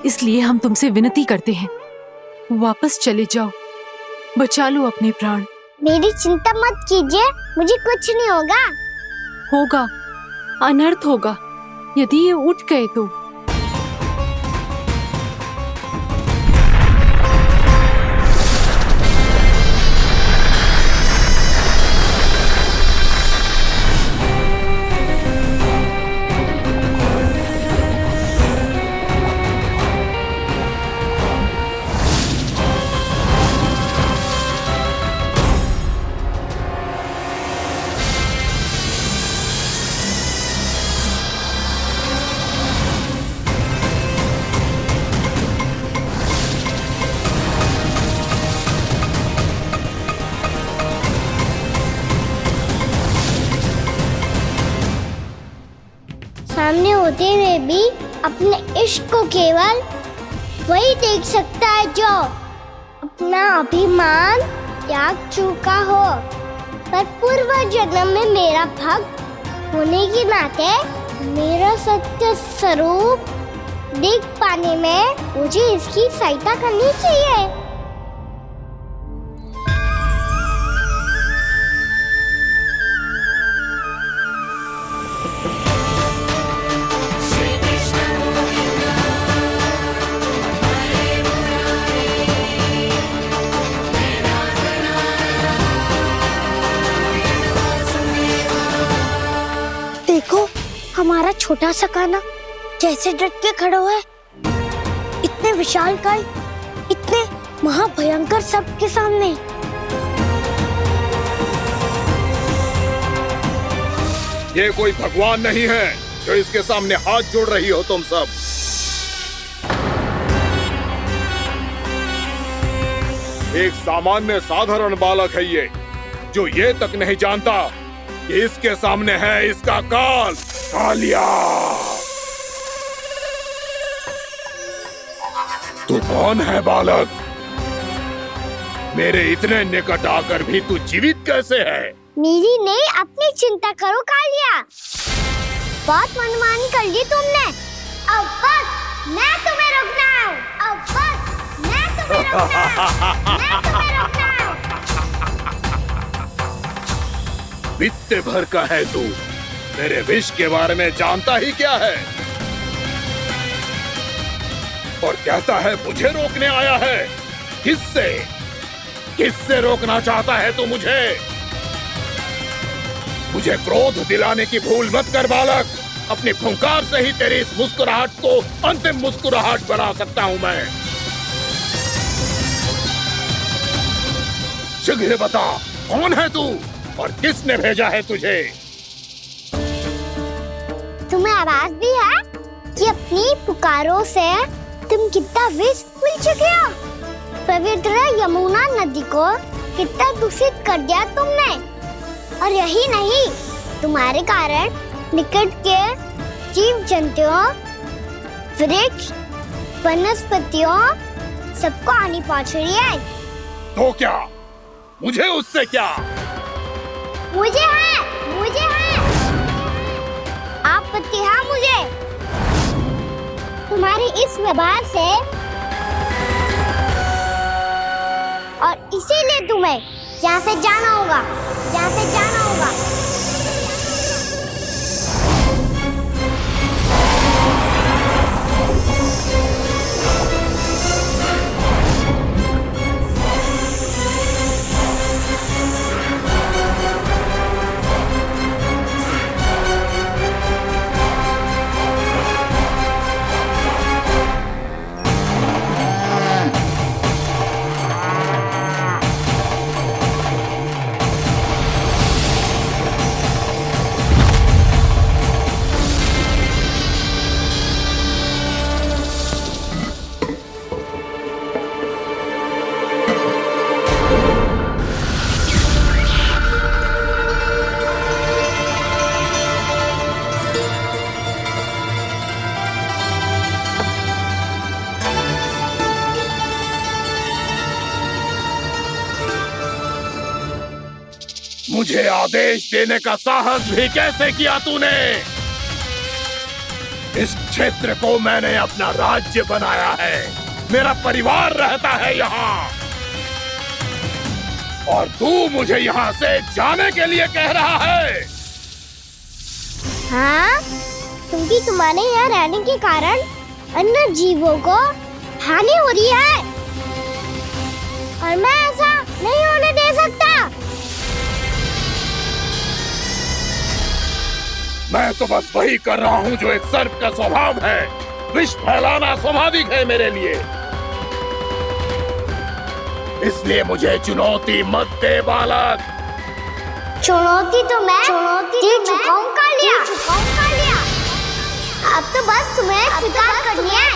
इसलिए हम तुमसे विनती करते हैं, वापस चले जाओ, बचा लो अपने प्राण। मेरी चिंता मत कीजिए, मुझे कुछ नहीं होगा। होगा, अनर्थ होगा यदि ये उठ गए तो। सामने होते हुए भी अपने इश्क को केवल वही देख सकता है जो अपना अभिमान त्याग चुका हो। पर पूर्व जन्म में मेरा भक्त होने के नाते मेरा सत्य स्वरूप देख पाने में मुझे इसकी सहायता करनी चाहिए। देखो हमारा छोटा सा कान्हा कैसे डट के खड़ा हुआ है, इतने विशालकाय, इतने महाभयंकर सबके सामने। ये कोई भगवान नहीं है जो इसके सामने हाथ जोड़ रही हो तुम सब। एक सामान्य साधारण बालक है ये, जो ये तक नहीं जानता कि इसके सामने है इसका काल, कालिया। तू कौन है बालक? मेरे इतने निकट आकर भी तू जीवित कैसे है? मेरी नहीं, अपनी चिंता करो कालिया। बहुत मनमानी कर ली तुमने। अब बस मैं तुम्हें रोकना हूँ। अब बस मैं तुम्हें रोकना हूँ। मैं तुम्हें रोकना हूँ। बित्ते भर का है तू, मेरे विष के बारे में जानता ही क्या है? और कहता है मुझे रोकने आया है। किससे? किससे रोकना चाहता है तू मुझे? मुझे क्रोध दिलाने की भूल मत कर बालक। अपनी फुंकार से ही तेरी इस मुस्कुराहट को अंतिम मुस्कुराहट बना सकता हूं मैं। शीघ्र बता, कौन है तू और किसने भेजा है तुझे? तुम्हें आवाज भी है कि अपनी पुकारों से तुम कितना विष भूल चुके हो। पवित्र यमुना नदी को कितना दूषित कर दिया तुमने। और यही नहीं, तुम्हारे कारण निकट के जीव जंतुओं, वृक्ष, वनस्पतियों सबको हानि पहुंच रही है। तो क्या? मुझे उससे क्या? मुझे है। आप पति है मुझे। तुम्हारे इस व्यवहार से और इसीलिए तुम्हें यहाँ से जाना होगा। मुझे आदेश देने का साहस भी कैसे किया तूने? इस क्षेत्र को मैंने अपना राज्य बनाया है, मेरा परिवार रहता है यहाँ, और तू मुझे यहाँ से जाने के लिए कह रहा है? हाँ, क्योंकि तुम्हारे यहाँ रहने के कारण अन्य जीवों को हानि हो रही है और मैं ऐसा नहीं होने दे सकता। मैं तो बस वही कर रहा हूँ जो एक सर्प का स्वभाव है। विष फैलाना स्वाभाविक है मेरे लिए, इसलिए मुझे चुनौती मत दे बालक। चुनौती तो मैं दे चुका हूँ कालिया। अब तो बस तुम्हें शिकार करनी है।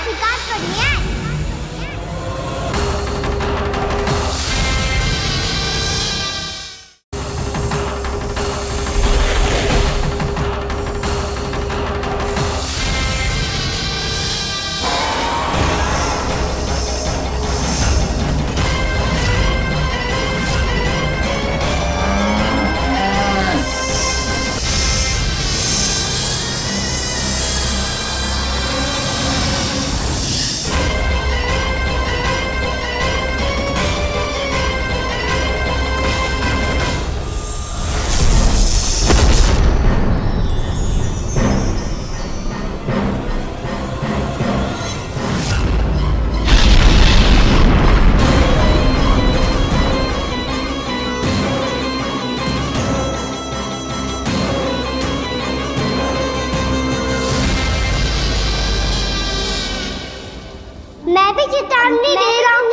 मैं भी चेतावनी दे रहा हूँ,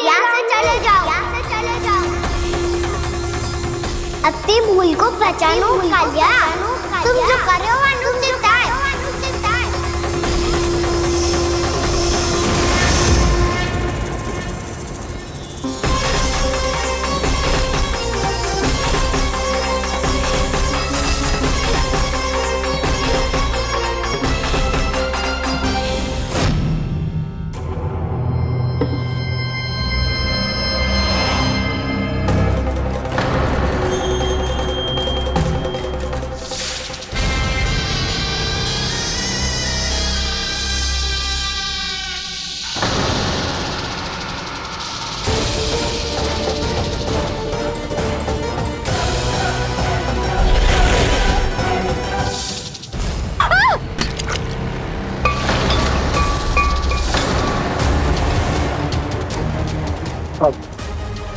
यहाँ से चले जाओ। अपनी भूल को पहचानो कालिया, तुम जो कर रहे हो अनुचित है।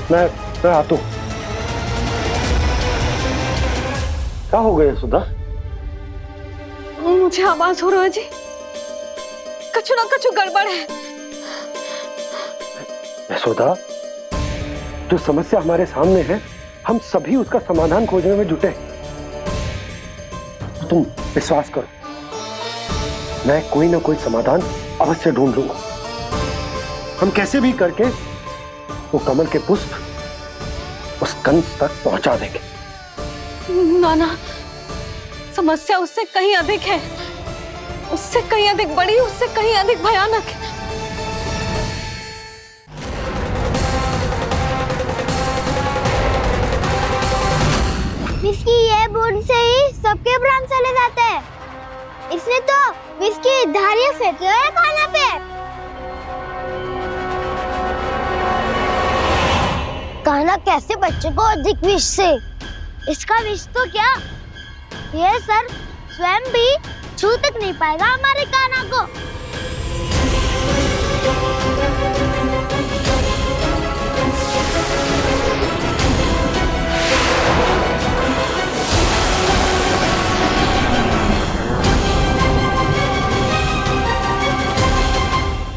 मैं आता हूँ। क्या हो गया सुधा? मुझे आवाज हो रहा है जी, कछु ना कछु गड़बड़ है। यशोदा, जो समस्या हमारे सामने है, हम सभी उसका समाधान खोजने में जुटे। तुम विश्वास करो, मैं कोई ना कोई समाधान अवश्य ढूंढ लूंगा। हम कैसे भी करके वो कमल के पुष्प उस कंस तक पहुंचा देंगे। नाना, समस्या उससे कहीं अधिक है, उससे कहीं अधिक बड़ी, उससे कहीं अधिक भयानक है। इसकी ये बूंद से ही सबके प्राण चले जाते हैं। इसने तो विष की धारियां फेंकी है खाना पे। कान्हा कैसे बच्चे को अधिक विष से? इसका विष तो क्या, ये सर स्वयं भी छू तक नहीं पाएगा हमारे कान्हा को।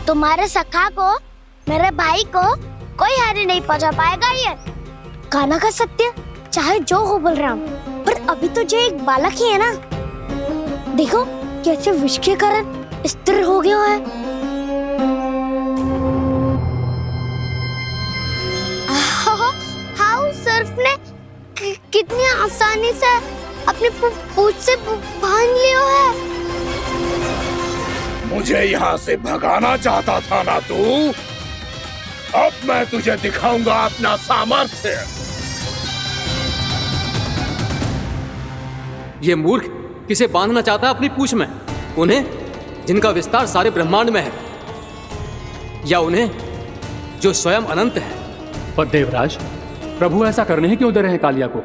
तुम्हारे सखा को, मेरे भाई को कोई हानि नहीं पहुंचा पाएगा। ये कान्हा का सत्य चाहे जो हो बलराम, पर अभी तो जो एक बालक ही है ना। देखो कैसे विष के कारण स्थिर हो गया है। हाउ सर्फ ने कितनी आसानी से अपनी पूंछ से बांध लिया है। मुझे यहाँ से भगाना चाहता था ना तू? अब मैं तुझे दिखाऊंगा अपना सामर्थ्य। ये मूर्ख किसे बांधना चाहता है अपनी पूंछ में? उन्हें जिनका विस्तार सारे ब्रह्मांड में है, या उन्हें जो स्वयं अनंत है? पर देवराज, प्रभु ऐसा करने ही क्यों दे रहे हैं कालिया को?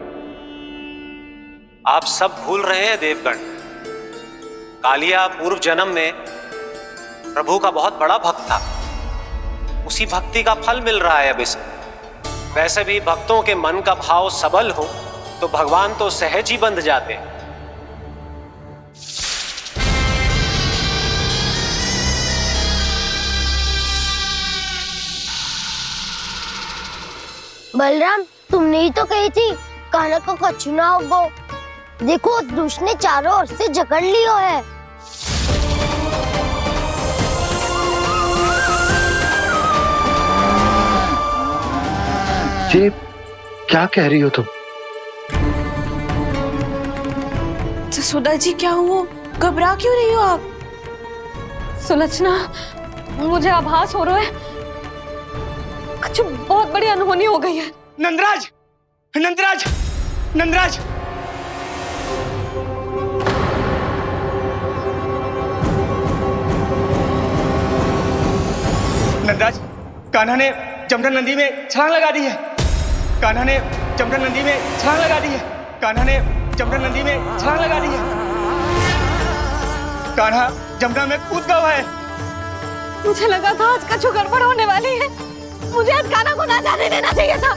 आप सब भूल रहे हैं देवगण। कालिया पूर्व जन्म में प्रभु का बहुत बड़ा भक्त था। उसी भक्ति का फल मिल रहा है अब इसे। वैसे भी भक्तों के मन का भाव सबल हो तो भगवान तो सहज ही बंध जाते हैं। बलराम, तुमने ही तो कही थी कान्हा को कछु ना होगो। देखो दुष्ट ने चारों ओर से जकड़ लियो है। ये क्या कह रही हो तुम? जसोदा जी, क्या हुआ? घबरा क्यों रही हो आप? सुलक्षणा, मुझे आभास हो रहा है कुछ बहुत बड़ी अनहोनी हो गई है। नंदराज, नंदराज, नंदराज! नंदराज, कान्हा ने जमदग्नि नदी में छलांग लगा दी है। कान्हा ने जमदग्नि नदी में छलांग लगा दी है। कान्हा ने जमदग्नि नदी में छलांग लगा दी है। कान्हा जमुना में कूद गया है। मुझे लगा था आज कछु गड़बड़ होने वाली है। मुझे आज कान्हा को ना जाने देना चाहिए था।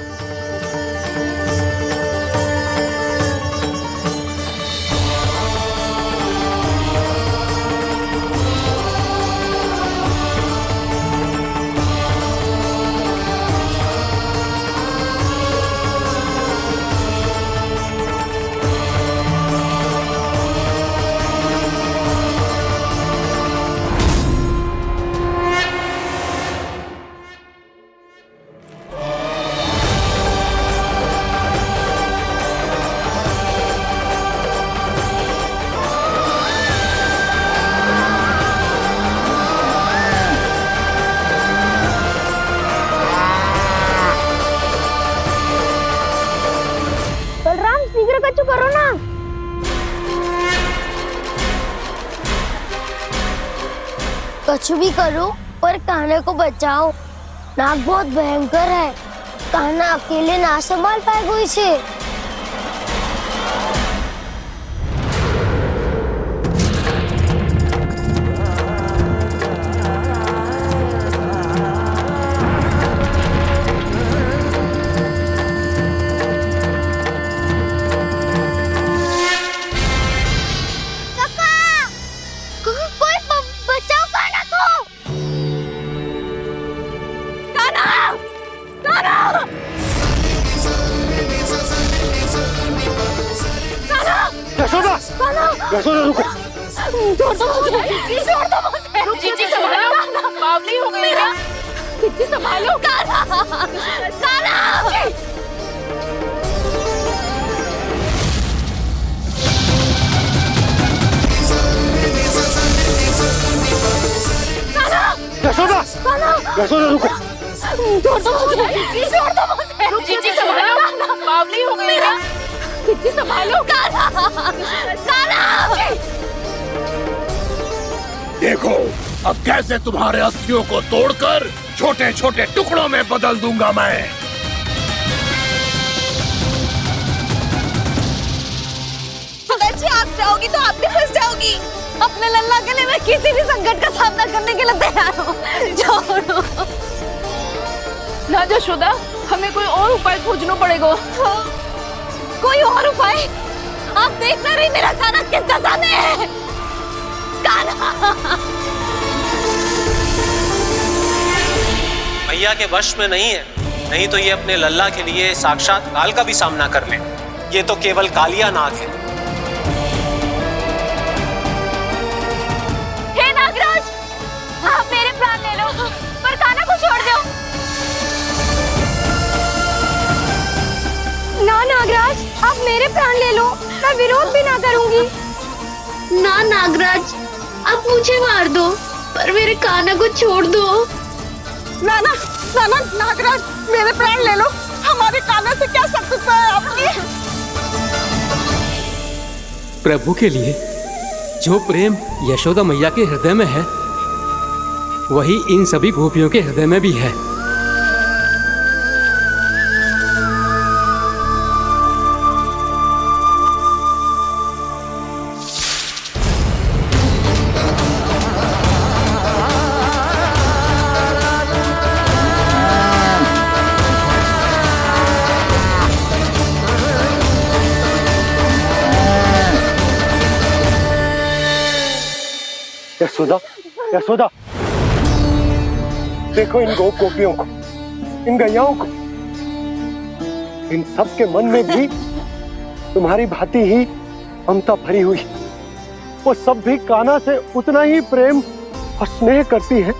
करो ना। कुछ भी करो पर कान्हा को बचाओ। नाग बहुत भयंकर है। कान्हा अकेले ना संभाल पाएगा इसे। यशोदा रुको। छोड़ दो मुझे, छोड़ दो मुझे। रुक जीजी, संभालो, बावली हो गई है। जीजी संभालो। कान्हा, कान्हा। यशोदा, यशोदा रुको। छोड़ दो मुझे, छोड़ दो मुझे। रुक जीजी, संभालो, बावली हो गई है। जीजी संभालो। कान्हा, कान्हा। देखो अब कैसे तुम्हारे अस्थियों को तोड़कर छोटे छोटे टुकड़ों में बदल दूंगा मैं। अगर जी आप जाओगी तो आप भी फंस जाओगी। अपने लल्ला के लिए मैं किसी भी संकट का सामना करने के लिए तैयार हूँ। छोड़ो ना यशोदा, हमें कोई और उपाय खोजना पड़ेगा। कोई और उपाय? आप देख ना रही मेरा कान्हा किस दशा में है। कान्हा मैया के वश में नहीं है, नहीं तो ये अपने लल्ला के लिए साक्षात काल का भी सामना कर ले। ये तो केवल कालिया नाग है। हे नागराज, आप मेरे प्राण ले लो पर कान्हा को छोड़ दो। ना नागराज, आप मेरे प्राण ले लो, मैं विरोध भी ना करूंगी। ना नागराज, आप मुझे मार दो पर मेरे कान्हा को छोड़ दो। ना ना ना ना नागराज, मेरे प्राण ले लो। हमारे कान्हा से क्या शत्रुता है आपकी? प्रभु के लिए जो प्रेम यशोदा मैया के हृदय में है वही इन सभी गोपियों के हृदय में भी है। यशोदा, यशोदा, देखो इन गोपियों को, इन गैयाओं को, इन सब के मन में भी तुम्हारी भांति ही ममता भरी हुई। वो सब भी कान्हा से उतना ही प्रेम और स्नेह करती है,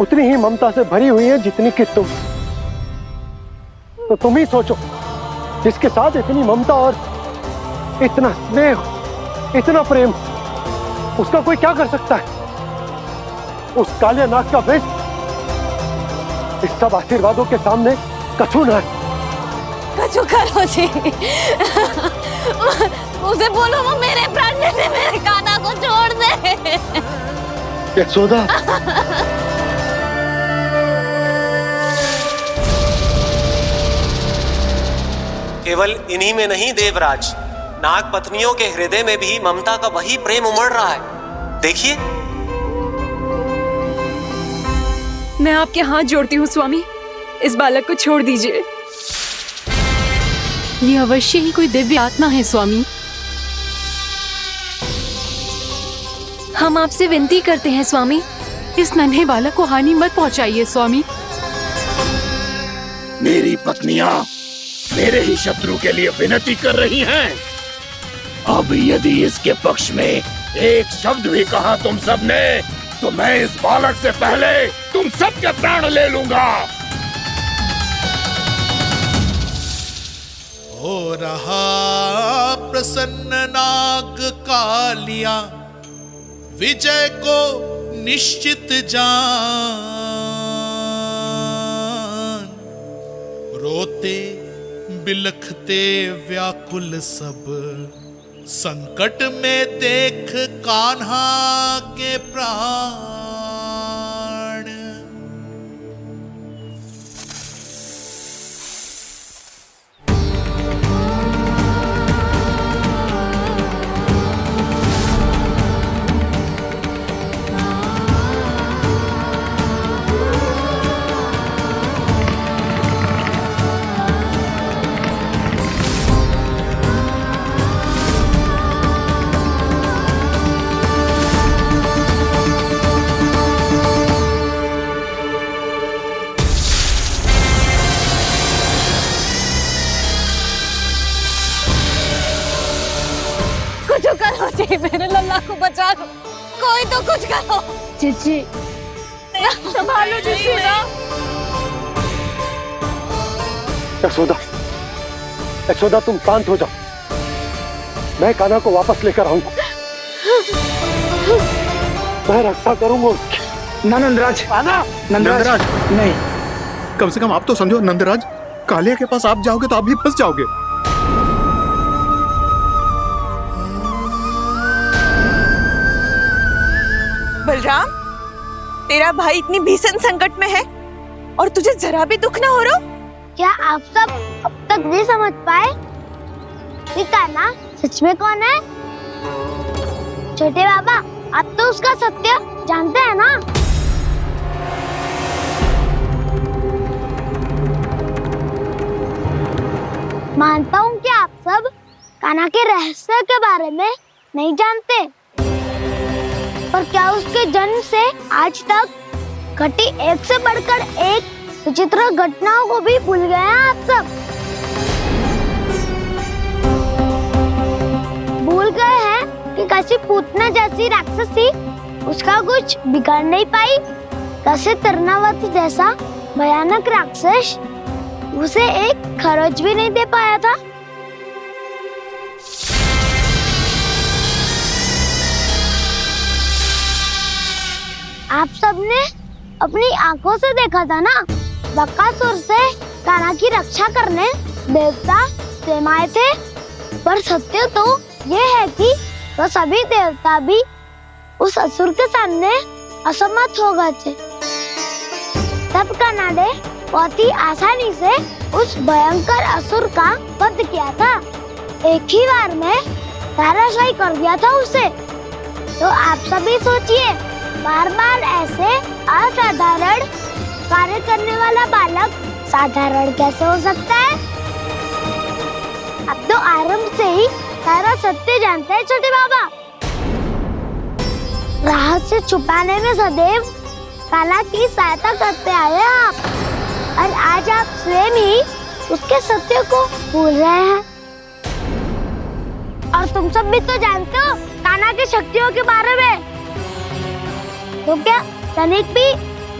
उतनी ही ममता से भरी हुई है जितनी कि तुम। तो तुम ही सोचो, जिसके साथ इतनी ममता और इतना स्नेह, इतना प्रेम, उसका कोई क्या कर सकता है? उस काले नाग का विष इस सब आशीर्वादों के सामने कछु न है। कछु करो जी, उसे बोलो वो मेरे प्राण में से मेरे कान्हा को छोड़ दे। यशोदा, केवल इन्हीं में नहीं देवराज, नाग पत्नियों के हृदय में भी ममता का वही प्रेम उमड़ रहा है। देखिए। मैं आपके हाथ जोड़ती हूँ स्वामी, इस बालक को छोड़ दीजिए। ये अवश्य ही कोई दिव्य आत्मा है स्वामी। हम आपसे विनती करते हैं स्वामी, इस नन्हे बालक को हानि मत पहुंचाइए स्वामी। मेरी पत्नियां मेरे ही शत्रु के लिए विनती कर रही हैं। अब यदि इसके पक्ष में एक शब्द भी कहा तुम सबने, तो मैं इस बालक से पहले तुम सबके प्राण ले लूंगा। हो रहा प्रसन्न नाग कालिया, विजय को निश्चित जान। रोते बिलखते व्याकुल सब, संकट में देख कान्हा के प्राण। कुछ करो जी, मेरे लल्ला को बचा लो, कोई तो कुछ करो। जीजी, संभालो जी सुना। यशोदा, यशोदा तुम शांत हो जाओ, मैं कान्हा को वापस लेकर आऊंगा। मैं रक्षा करूंगा उसकी। ना नंदराज, नंदराज, नहीं। कम से कम आप तो समझो नंदराज, कालिया के पास आप जाओगे तो आप भी फंस जाओगे। बलराम, तेरा भाई इतनी भीषण संकट में है और तुझे जरा भी दुख ना हो रहा? क्या आप सब अब तक नहीं समझ पाए कि कान्हा सच में कौन है? छोटे बाबा, आप तो उसका सत्य जानते हैं ना? मानता हूँ कि आप सब कान्हा के रहस्य के बारे में नहीं जानते, पर क्या उसके जन्म से आज तक घटी एक से बढ़कर एक विचित्र घटनाओं को भी भूल गए हैं आप सब? भूल गए हैं कि कैसी पूतना जैसी राक्षसी उसका कुछ बिगाड़ नहीं पाई, कैसे तरनावती जैसा भयानक राक्षस उसे एक खरोच भी नहीं दे पाया था। आप सबने अपनी आंखों से देखा था ना, बकासुर से कान्हा की रक्षा करने देवता स्वयं आए थे, पर सत्य तो ये है कि वो सभी देवता भी उस असुर के सामने असमर्थ हो गए थे। तब कान्हा ने बहुत ही आसानी से उस भयंकर असुर का वध किया था। एक ही बार में धराशायी कर दिया था उसे। तो आप सभी सोचिए, बार बार ऐसे असाधारण कार्य करने वाला बालक साधारण कैसे हो सकता है? अब तो आरंभ से ही सारा सत्य जानते हैं छोटे बाबा। रहस्य छुपाने में सदैव काला की सहायता करते आए आप, और आज आप स्वयं ही उसके सत्य को भूल रहे हैं। और तुम सब भी तो जानते हो कान्हा की शक्तियों के बारे में। तो क्या तनिक भी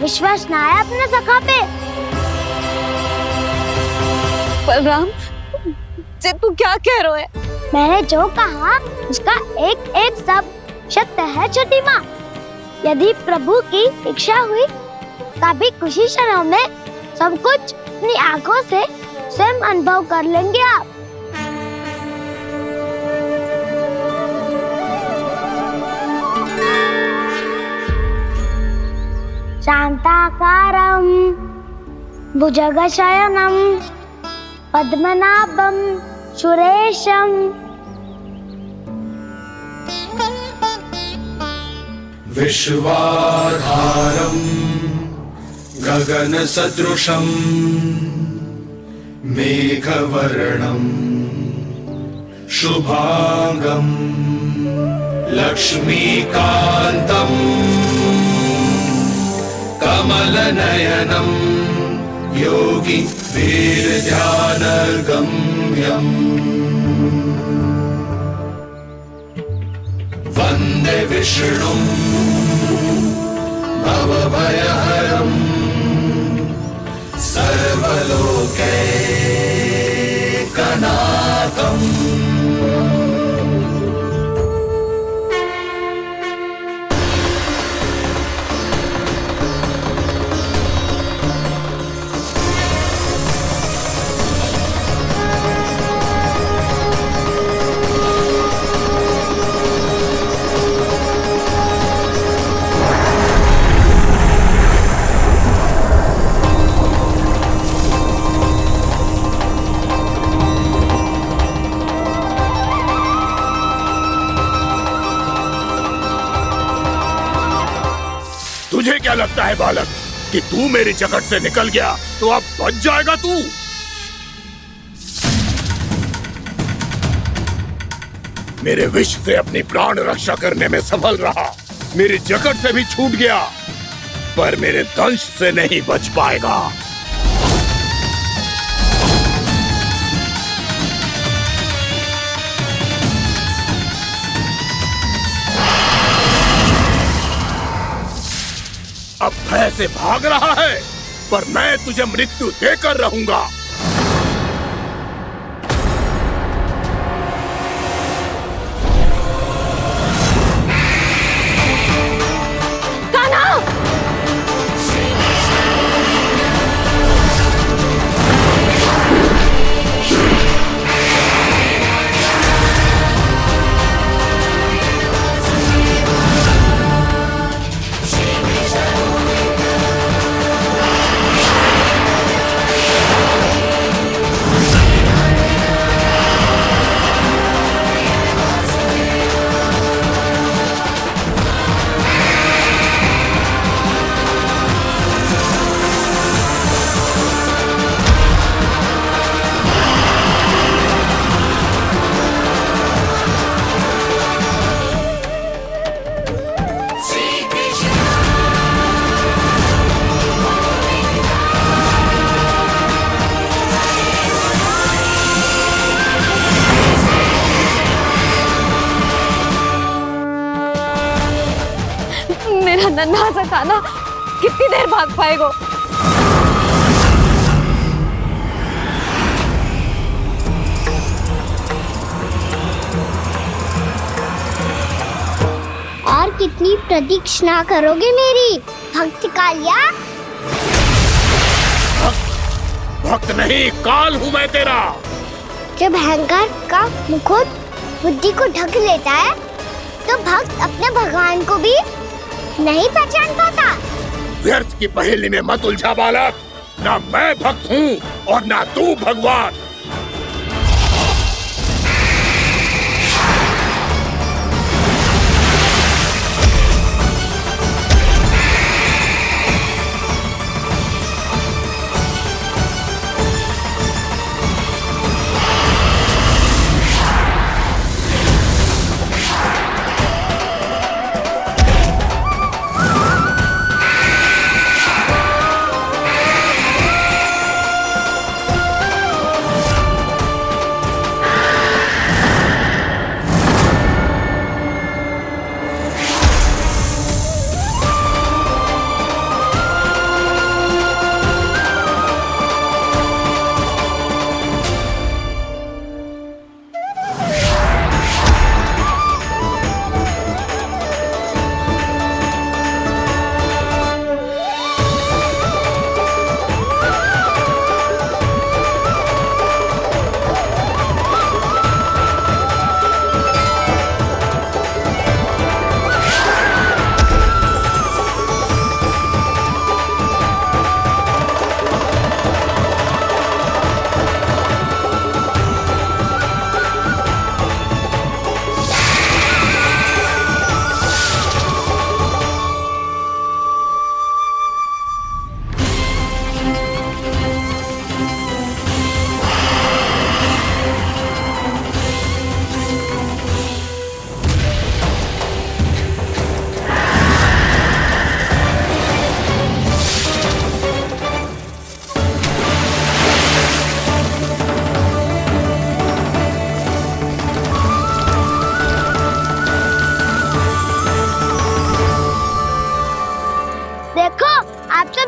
विश्वास न आया अपने सखा पे? बलराम, जे तू क्या कह रहे है? मैंने जो कहा उसका एक एक शब्द सत्य है छोटी माँ। यदि प्रभु की इच्छा हुई तभी कुछ ही क्षणों में सब कुछ अपनी आंखों से स्वयं अनुभव कर लेंगे आप। शांताकारं भुजगशयनं पद्मनाभं सुरेशं विश्वाधारं गगनसदृशं मेघवर्णं शुभांगं लक्ष्मीकान्तं कमलनयनं योगी वीरध्यानगम्यम् वन्दे विष्णुं भवभयहरं सर्वलोकैकनाथम्। तुझे क्या लगता है बालक कि तू मेरी जकड़ से निकल गया तो अब बच जाएगा तू? मेरे विष से अपनी प्राण रक्षा करने में सफल रहा, मेरी जकड़ से भी छूट गया, पर मेरे दंश से नहीं बच पाएगा। अब भय से भाग रहा है, पर मैं तुझे मृत्यु देकर रहूंगा। मेरा नन्हा सा कान्हा कितनी देर भाग पाएगा? और कितनी प्रतीक्षा करोगे मेरी भक्त कालिया? भक्त नहीं, काल हूँ मैं तेरा। जब अहंकार का मुकुट बुद्धि को ढक लेता है तो भक्त अपने भगवान को भी नहीं पहचान पाता। व्यर्थ की पहेली में मत उलझा बालक। ना मैं भक्त हूँ और ना तू भगवान।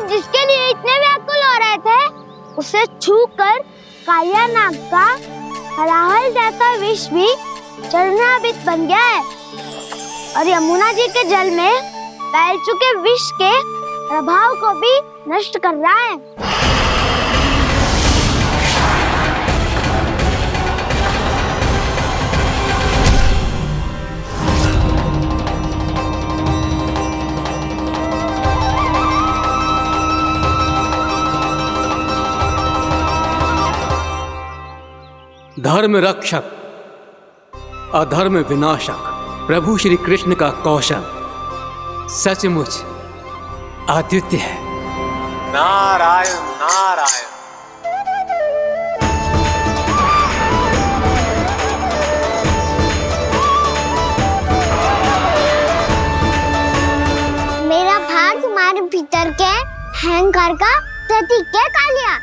जिसके लिए इतने व्याकुल हो रहे थे, उसे छूकर कालिया नाग का हलाहल जैसा विष भी चरणामृत बन गया है और यमुना जी के जल में फैल चुके विष के प्रभाव को भी नष्ट कर रहा है। धर्म रक्षक अधर्म विनाशक प्रभु श्री कृष्ण का कौशल सचमुच अद्वितीय है। नारायण नारायण। मेरा भार तुम्हारे भीतर के अहंकार का प्रतीक है कालिया।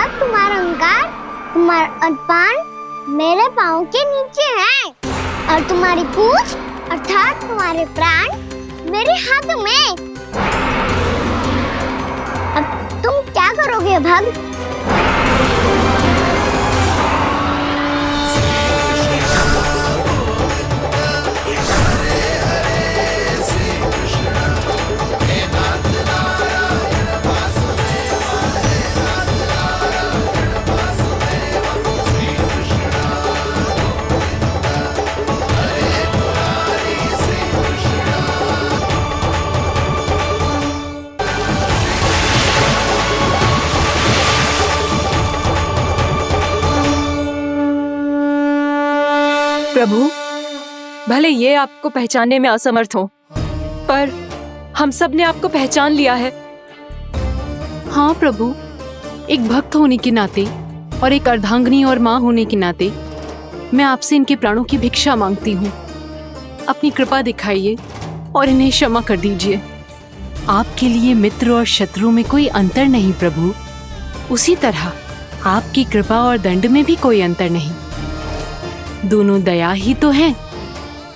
अब तुम्हारा अहंकार, तुम्हारा अभिमान मेरे पाँव के नीचे है और तुम्हारी पूंछ अर्थात तुम्हारे प्राण मेरे हाथ में। अब तुम क्या करोगे भक्त? प्रभु, भले ये आपको पहचानने में असमर्थ हो, पर हम सब ने आपको पहचान लिया है। हाँ प्रभु, एक भक्त होने के नाते और एक अर्धांगिनी और माँ होने के नाते मैं आपसे इनके प्राणों की भिक्षा मांगती हूँ। अपनी कृपा दिखाइए और इन्हें क्षमा कर दीजिए। आपके लिए मित्र और शत्रु में कोई अंतर नहीं प्रभु। उसी तरह आपकी कृपा और दंड में भी कोई अंतर नहीं। दोनों दया ही तो हैं,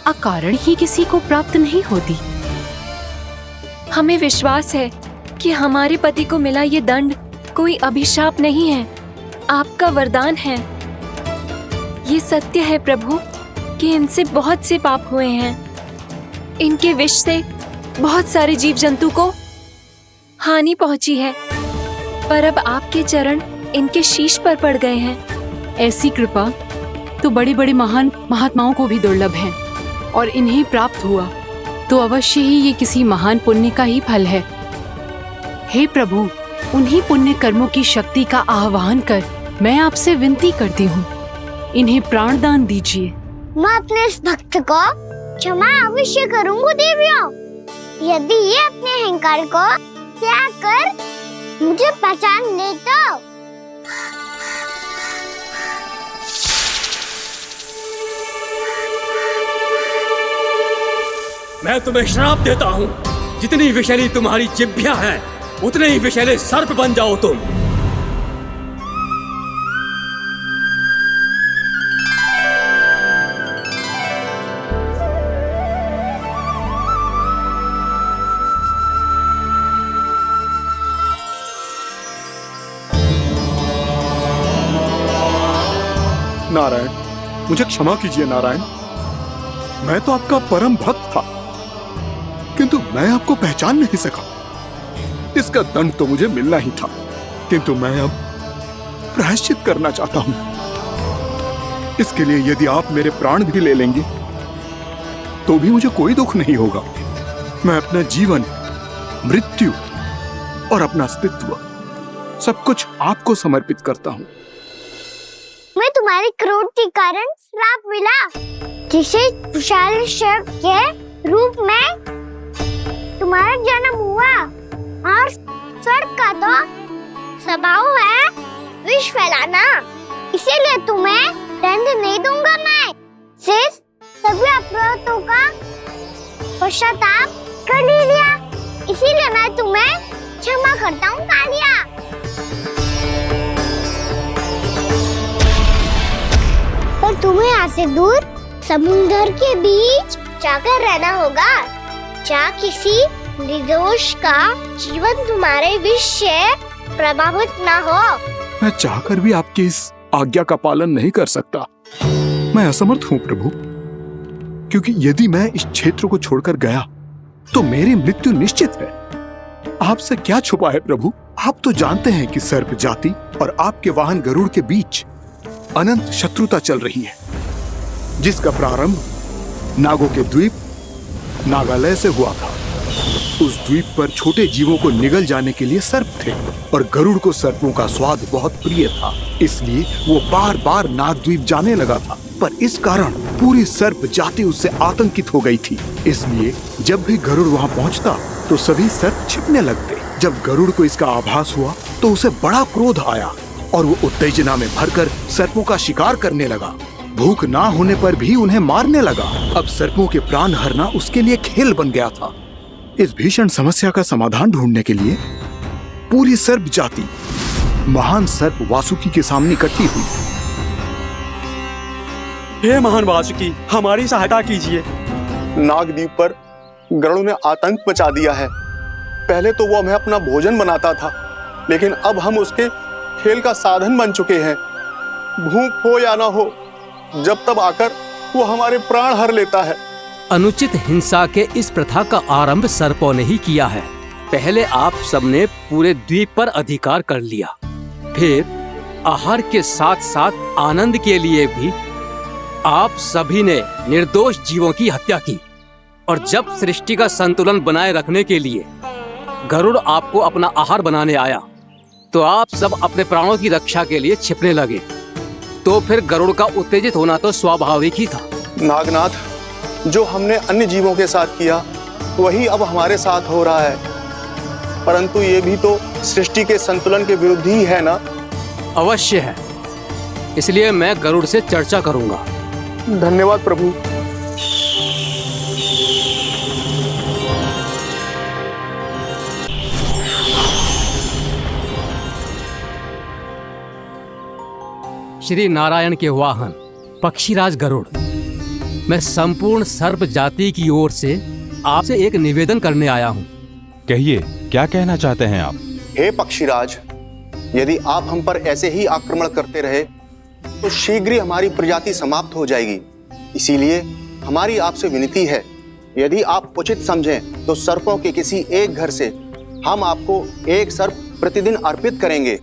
अकारण ही किसी को प्राप्त नहीं होती। हमें विश्वास है कि हमारे पति को मिला ये दंड कोई अभिशाप नहीं है, आपका वरदान है। ये सत्य है प्रभु कि इनसे बहुत से पाप हुए हैं। इनके विष से बहुत सारे जीव जंतु को हानि पहुंची है, पर अब आपके चरण इनके शीश पर पड़ गए हैं। ऐसी कृपा तो बड़े बड़े महान महात्माओं को भी दुर्लभ है, और इन्हें प्राप्त हुआ तो अवश्य ही ये किसी महान पुण्य का ही फल है। हे प्रभु, उन्हीं पुण्य कर्मों की शक्ति का आह्वान कर मैं आपसे विनती करती हूँ, इन्हें प्राण दान दीजिए। मैं अपने इस भक्त को क्षमा अवश्य करूंगी देवियों, यदि ये अपने अहंकार को त्याग कर मुझे पहचान ले तो। मैं तुम्हें श्राप देता हूँ, जितनी विषैली तुम्हारी जिह्वा है उतने ही विषैले सर्प बन जाओ तुम। नारायण, मुझे क्षमा कीजिए नारायण। मैं तो आपका परम भक्त था, किंतु मैं आपको पहचान नहीं सका। इसका दंड तो मुझे मिलना ही था, किंतु मैं अब प्रायश्चित करना चाहता हूं। इसके लिए यदि आप मेरे प्राण भी ले लेंगे तो भी मुझे कोई दुख नहीं होगा। मैं अपना जीवन, मृत्यु और अपना अस्तित्व सब कुछ आपको समर्पित करता हूं। मैं तुम्हारे क्रोध के कारण श्राप मिला, जिसे विशाल सर्प के रूप में तुम्हारा जन्म हुआ, और सर्प का तो स्वभाव है विष फैलाना, इसीलिए तुम्हें दंड नहीं दूंगा। मैं सिर्फ सभी अपराधों का पश्चाताप कर लिया, इसीलिए मैं तुम्हें क्षमा करता हूँ कालिया। पर तुम्हें यहाँ से दूर समुद्र के बीच जाकर रहना होगा, जहाँ किसी निर्दोष का जीवन तुम्हारे विष से प्रभावित ना हो। मैं चाहकर भी आपकी इस आज्ञा का पालन नहीं कर सकता। मैं असमर्थ हूँ प्रभु, क्योंकि यदि मैं इस क्षेत्र को छोड़कर गया तो मेरी मृत्यु निश्चित है। आपसे क्या छुपा है प्रभु? आप तो जानते हैं कि सर्प जाति और आपके वाहन गरुड़ के बीच अनंत शत्रुता चल रही है, जिसका प्रारंभ नागों के द्वीप नागालय से हुआ था। उस द्वीप पर छोटे जीवों को निगल जाने के लिए सर्प थे, और गरुड़ को सर्पों का स्वाद बहुत प्रिय था, इसलिए वो बार बार नागद्वीप जाने लगा था। पर इस कारण पूरी सर्प जाति उससे आतंकित हो गई थी, इसलिए जब भी गरुड़ वहाँ पहुँचता तो सभी सर्प छिपने लगते। जब गरुड़ को इसका आभास हुआ तो उसे बड़ा क्रोध आया और वो उत्तेजना में भरकर सर्पों का शिकार करने लगा। भूख ना होने पर भी उन्हें मारने लगा। अब सर्पों के प्राण हरना उसके लिए खेल बन गया था। इस भीषण समस्या का समाधान ढूंढने के लिए पूरी सर्प जाति महान सर्प वासुकी के सामने इकट्ठी हुई। हे महान वासुकी, हमारी सहायता कीजिए। नागद्वीप पर गरुड़ ने आतंक मचा दिया है। पहले तो वो हमें अपना भोजन बनाता था, लेकिन अब हम उसके खेल का साधन बन चुके हैं। भूख हो या ना हो, जब तब आकर वो हमारे प्राण हर लेता है। अनुचित हिंसा के इस प्रथा का आरंभ सर्पों ने ही किया है। पहले आप सबने पूरे द्वीप पर अधिकार कर लिया, फिर आहार के साथ साथ आनंद के लिए भी आप सभी ने निर्दोष जीवों की हत्या की। और जब सृष्टि का संतुलन बनाए रखने के लिए गरुड़ आपको अपना आहार बनाने आया, तो आप सब अपने प्राणों की रक्षा के लिए छिपने लगे। तो फिर गरुड़ का उत्तेजित होना तो स्वाभाविक ही था। नागनाथ, जो हमने अन्य जीवों के साथ किया वही अब हमारे साथ हो रहा है, परंतु ये भी तो सृष्टि के संतुलन के विरुद्ध ही है ना? अवश्य है, इसलिए मैं गरुड़ से चर्चा करूंगा। धन्यवाद प्रभु। श्री नारायण के वाहन पक्षीराज गरुड़, मैं संपूर्ण सर्प जाति की ओर से आपसे एक निवेदन करने आया हूँ। कहिए, क्या कहना चाहते हैं आप? हे पक्षीराज, यदि आप हम पर ऐसे ही आक्रमण करते रहे तो शीघ्र ही हमारी प्रजाति समाप्त हो जाएगी। इसीलिए हमारी आपसे विनती है, यदि आप उचित समझें तो सर्पों के किसी एक घर से हम आपको एक सर्प प्रतिदिन अर्पित करेंगे।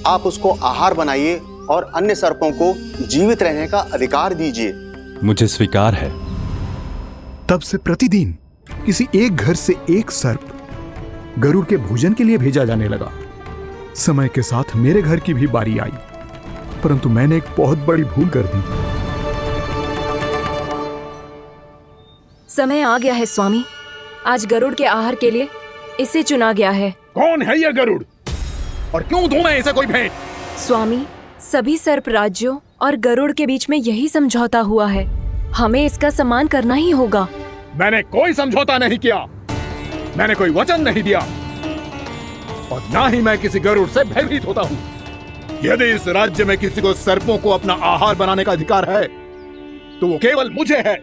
आप उसको आहार बनाइए और अन्य सर्पों को जीवित रहने का अधिकार दीजिए। मुझे स्वीकार है। तब से प्रतिदिन किसी एक घर से एक सर्प गरुड़ के भोजन के लिए भेजा जाने लगा। समय के साथ मेरे घर की भी बारी आई, परंतु मैंने एक बहुत बड़ी भूल कर दी। समय आ गया है स्वामी, आज गरुड़ के आहार के लिए इसे चुना गया है। कौन है यह गरुड़ और क्यों दूं मैं इसे कोई भेंट? स्वामी, सभी सर्प राज्यों और गरुड़ के बीच में यही समझौता हुआ है, हमें इसका सम्मान करना ही होगा। मैंने कोई समझौता नहीं किया, मैंने कोई वचन नहीं दिया और ना ही मैं किसी गरुड़ से भयभीत होता हूँ। यदि इस राज्य में किसी को सर्पों को अपना आहार बनाने का अधिकार है तो वो केवल मुझे है।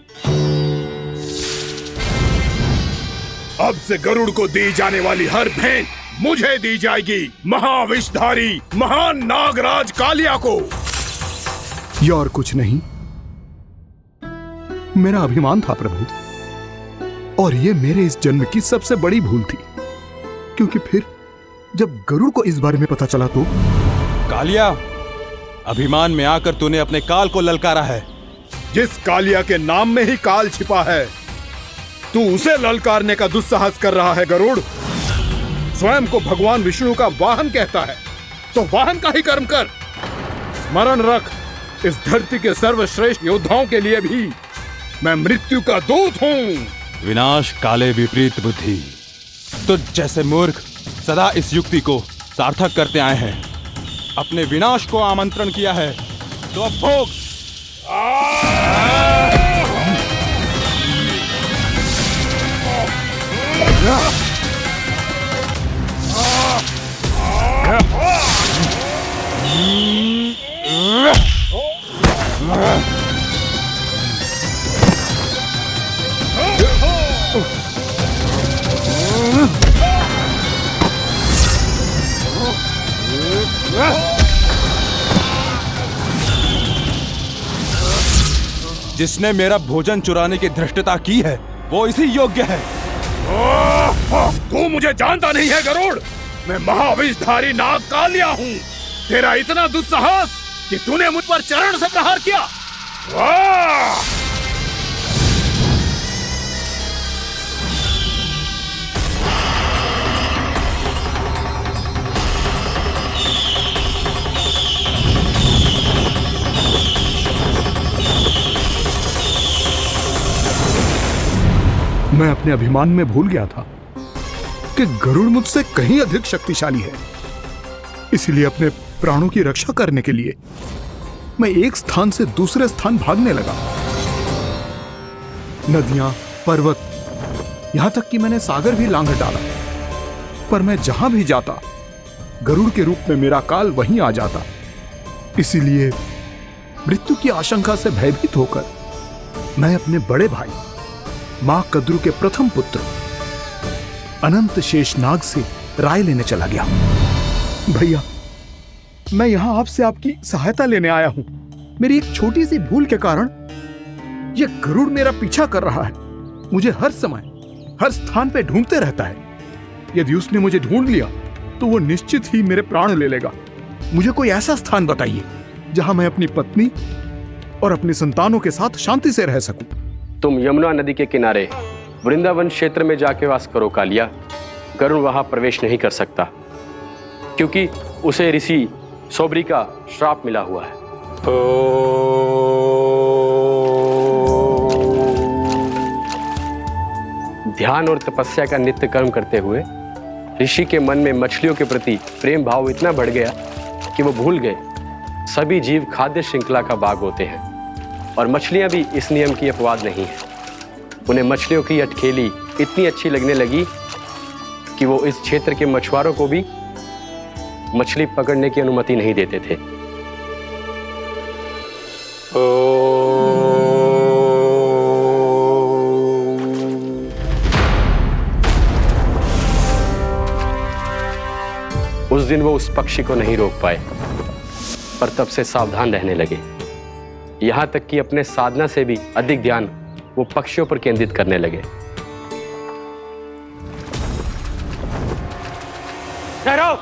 अब से गरुड़ को दी जाने वाली हर भेंट मुझे दी जाएगी, महाविषधारी महान नागराज कालिया को। यह और कुछ नहीं, मेरा अभिमान था प्रभु, और यह मेरे इस जन्म की सबसे बड़ी भूल थी, क्योंकि फिर जब गरुड़ को इस बारे में पता चला तो। कालिया, अभिमान में आकर तूने अपने काल को ललकारा है। जिस कालिया के नाम में ही काल छिपा है, तू उसे ललकारने का दुस्साहस कर रहा है गरुड़। स्वयं को भगवान विष्णु का वाहन कहता है तो वाहन का ही कर्म कर। स्मरण रख, इस धरती के सर्वश्रेष्ठ योद्धाओं के लिए भी मैं मृत्यु का दूत हूँ। विनाश काले विपरीत बुद्धि। तुझ जैसे मूर्ख सदा इस युक्ति को सार्थक करते आए हैं। अपने विनाश को आमंत्रण किया है तो अब भोग। जिसने मेरा भोजन चुराने की धृष्टता की है वो इसी योग्य है। तू मुझे जानता नहीं है गरुड़, मैं महाविषधारी नाग कालिया हूँ। तेरा इतना दुस्साहस कि तूने मुझ पर चरण से प्रहार किया। मैं अपने अभिमान में भूल गया था कि गरुड़ मुझसे कहीं अधिक शक्तिशाली है। इसलिए अपने प्राणों की रक्षा करने के लिए मैं एक स्थान से दूसरे स्थान भागने लगा। नदियां, पर्वत, यहां तक कि मैंने सागर भी लांघ डाला, पर मैं जहां भी जाता गरुड़ के रूप में मेरा काल वहीं आ जाता। इसीलिए मृत्यु की आशंका से भयभीत होकर मैं अपने बड़े भाई मां कद्रू के प्रथम पुत्र अनंत शेषनाग से राय लेने चला गया। भैया, मैं यहां आपसे आपकी सहायता लेने आया हूं। मेरी एक छोटी सी भूल के कारण यह गरुड़ मेरा पीछा कर रहा है। मुझे हर समय हर स्थान पे ढूंढते रहता है। यदि उसने मुझे ढूंढ लिया तो वो निश्चित ही मेरे प्राण ले लेगा। मुझे कोई ऐसा स्थान बताइए जहां मैं अपनी पत्नी और अपनी संतानों के साथ शांति से रह सकूं। तुम यमुना नदी के किनारे वृंदावन क्षेत्र में जाके वास करो कालिया। गरुड़ वहां प्रवेश नहीं कर सकता क्योंकि उसे ऋषि सोबरी का श्राप मिला हुआ है। ध्यान और तपस्या का नित्य कर्म करते हुए ऋषि के मन में मछलियों के प्रति प्रेम भाव इतना बढ़ गया कि वो भूल गए सभी जीव खाद्य श्रृंखला का भाग होते हैं और मछलियां भी इस नियम की अपवाद नहीं है। उन्हें मछलियों की अटखेली इतनी अच्छी लगने लगी कि वो इस क्षेत्र के मछुआरों को भी मछली पकड़ने की अनुमति नहीं देते थे। उस दिन वो उस पक्षी को नहीं रोक पाए, पर तब से सावधान रहने लगे। यहां तक कि अपने साधना से भी अधिक ध्यान वो पक्षियों पर केंद्रित करने लगे। ठहरो।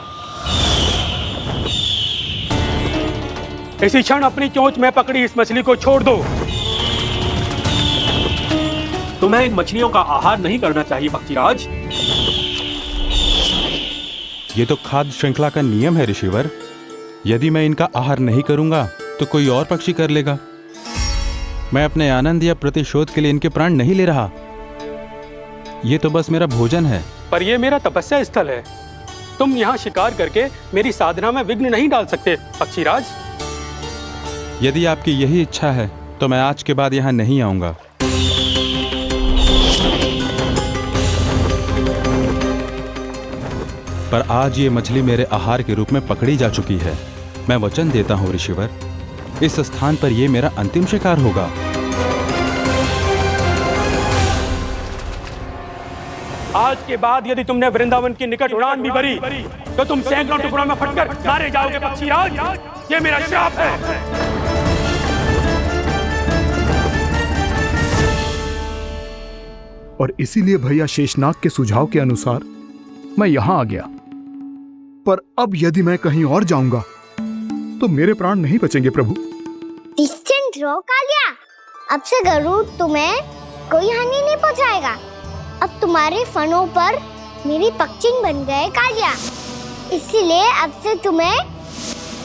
इसी क्षण अपनी चोंच में पकड़ी इस मछली को छोड़ दो। तुम्हें इन मछलियों का आहार नहीं करना चाहिए पक्षीराज। ये तो खाद्य श्रृंखला का नियम है ऋषिवर। यदि मैं इनका आहार नहीं करूंगा तो कोई और पक्षी कर लेगा। मैं अपने आनंद या प्रतिशोध के लिए इनके प्राण नहीं ले रहा। ये तो बस मेरा भोजन है। पर यह मेरा तपस्या स्थल है। तुम यहाँ शिकार करके मेरी साधना में विघ्न नहीं डाल सकते पक्षीराज। यदि आपकी यही इच्छा है तो मैं आज के बाद यहाँ नहीं आऊंगा। पर आज ये मछली मेरे आहार के रूप में पकड़ी जा चुकी है। मैं वचन देता हूँ ऋषिवर, इस स्थान पर यह मेरा अंतिम शिकार होगा। आज के बाद यदि तुमने वृंदावन की निकट उड़ान भी भरी तो तुम सैकड़ों टुकड़ों में फटकर मारे जाओगे पक्षीराज। ये मेरा श्राप है। और इसीलिए भैया शेषनाग के सुझाव के अनुसार मैं यहां आ गया। पर अब यदि मैं कहीं और जाऊंगा तो मेरे प्राण नहीं बचेंगे प्रभु। डिस्टेंट रहो कालिया। अब से गरुड़ तुम्हें कोई हानि नहीं पहुंचाएगा। अब तुम्हारे फनों पर मेरी पक्षिंग बन गए कालिया। इसीलिए अब से तुम्हें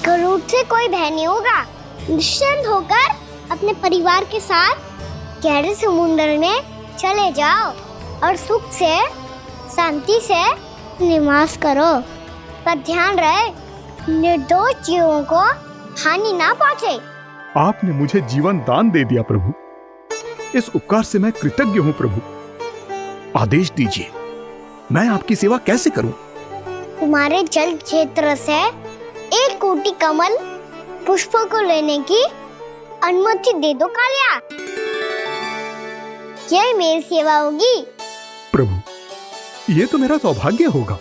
गरुड़ से कोई भय नहीं होगा। निश्चिंत होकर अपने परिवार के साथ गहरे समुद्र में चले जाओ और सुख से शांति से निवास करो। पर ध्यान रहे निर्दोष जीवों को हानि ना पहुंचे। आपने मुझे जीवन दान दे दिया प्रभु। इस उपकार से मैं कृतज्ञ हूँ प्रभु। आदेश दीजिए, मैं आपकी सेवा कैसे करूं? तुम्हारे जल क्षेत्र से 1 कोटि कमल पुष्पों को लेने की अनुमति दे दो कालिया। यह मेरी सेवा होगी प्रभु। ये तो मेरा सौभाग्य होगा।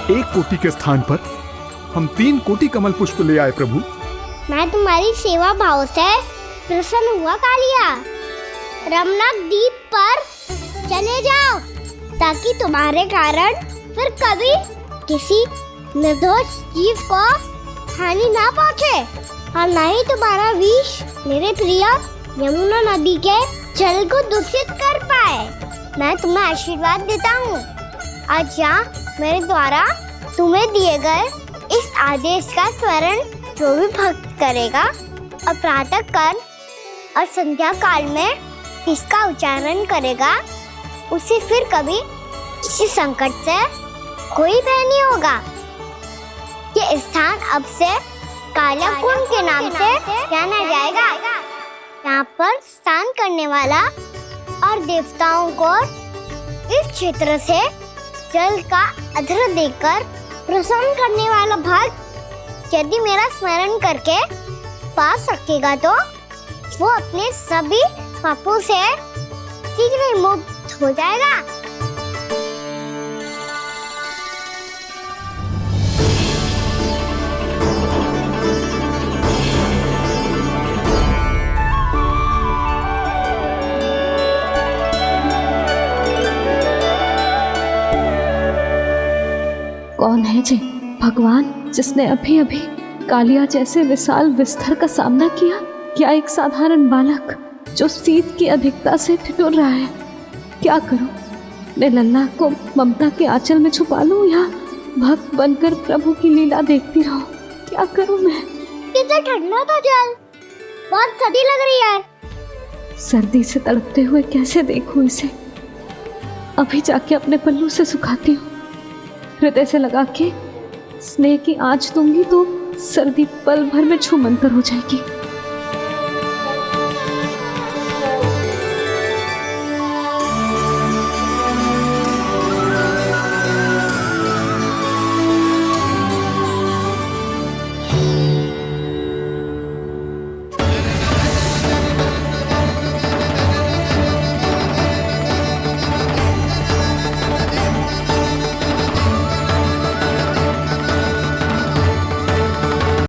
एक कोटि के स्थान पर हम 3 कोटि कमल पुष्प ले आए प्रभु। मैं तुम्हारी सेवा भाव से प्रसन्न हुआ कालिया। रमनाक द्वीप पर चले जाओ ताकि तुम्हारे कारण फिर कभी किसी निर्दोष जीव को हानि ना पहुंचे और न ही तुम्हारा विष मेरे प्रिय यमुना नदी के जल को दूषित कर पाए। मैं तुम्हें आशीर्वाद देता हूँ। आज यहाँ मेरे द्वारा तुम्हें दिए गए इस आदेश का स्मरण जो भी भक्त करेगा और प्रातः काल और संध्या काल में इसका उच्चारण करेगा, उसे फिर कभी किसी संकट से कोई भय नहीं होगा। ये स्थान अब से काला कुंड के नाम से जाना जाएगा। यहाँ पर स्नान करने वाला और देवताओं को इस क्षेत्र से जल का अधर देकर प्रसन्न करने वाला भक्त यदि मेरा स्मरण करके पा सकेगा तो वो अपने सभी पापों से शीघ्र ही मुक्त हो जाएगा। कौन है जी भगवान जिसने अभी अभी कालिया जैसे विशाल विस्तर का सामना किया? क्या एक साधारण बालक जो शीत की अधिकता से ठिठुर रहा है? क्या करूं? मैं लल्ला को ममता के आंचल में छुपा लूं या भक्त बनकर प्रभु की लीला देखती रहूं? क्या करूं मैं? कितना ठंडा था जल, बहुत सर्दी लग रही है। सर्दी से तड़पते हुए कैसे देखूं इसे? अभी जाके अपने पल्लू से सुखाती हूँ। हृदय से लगा के स्नेह की आंच दूंगी तो सर्दी पल भर में छूमंतर हो जाएगी।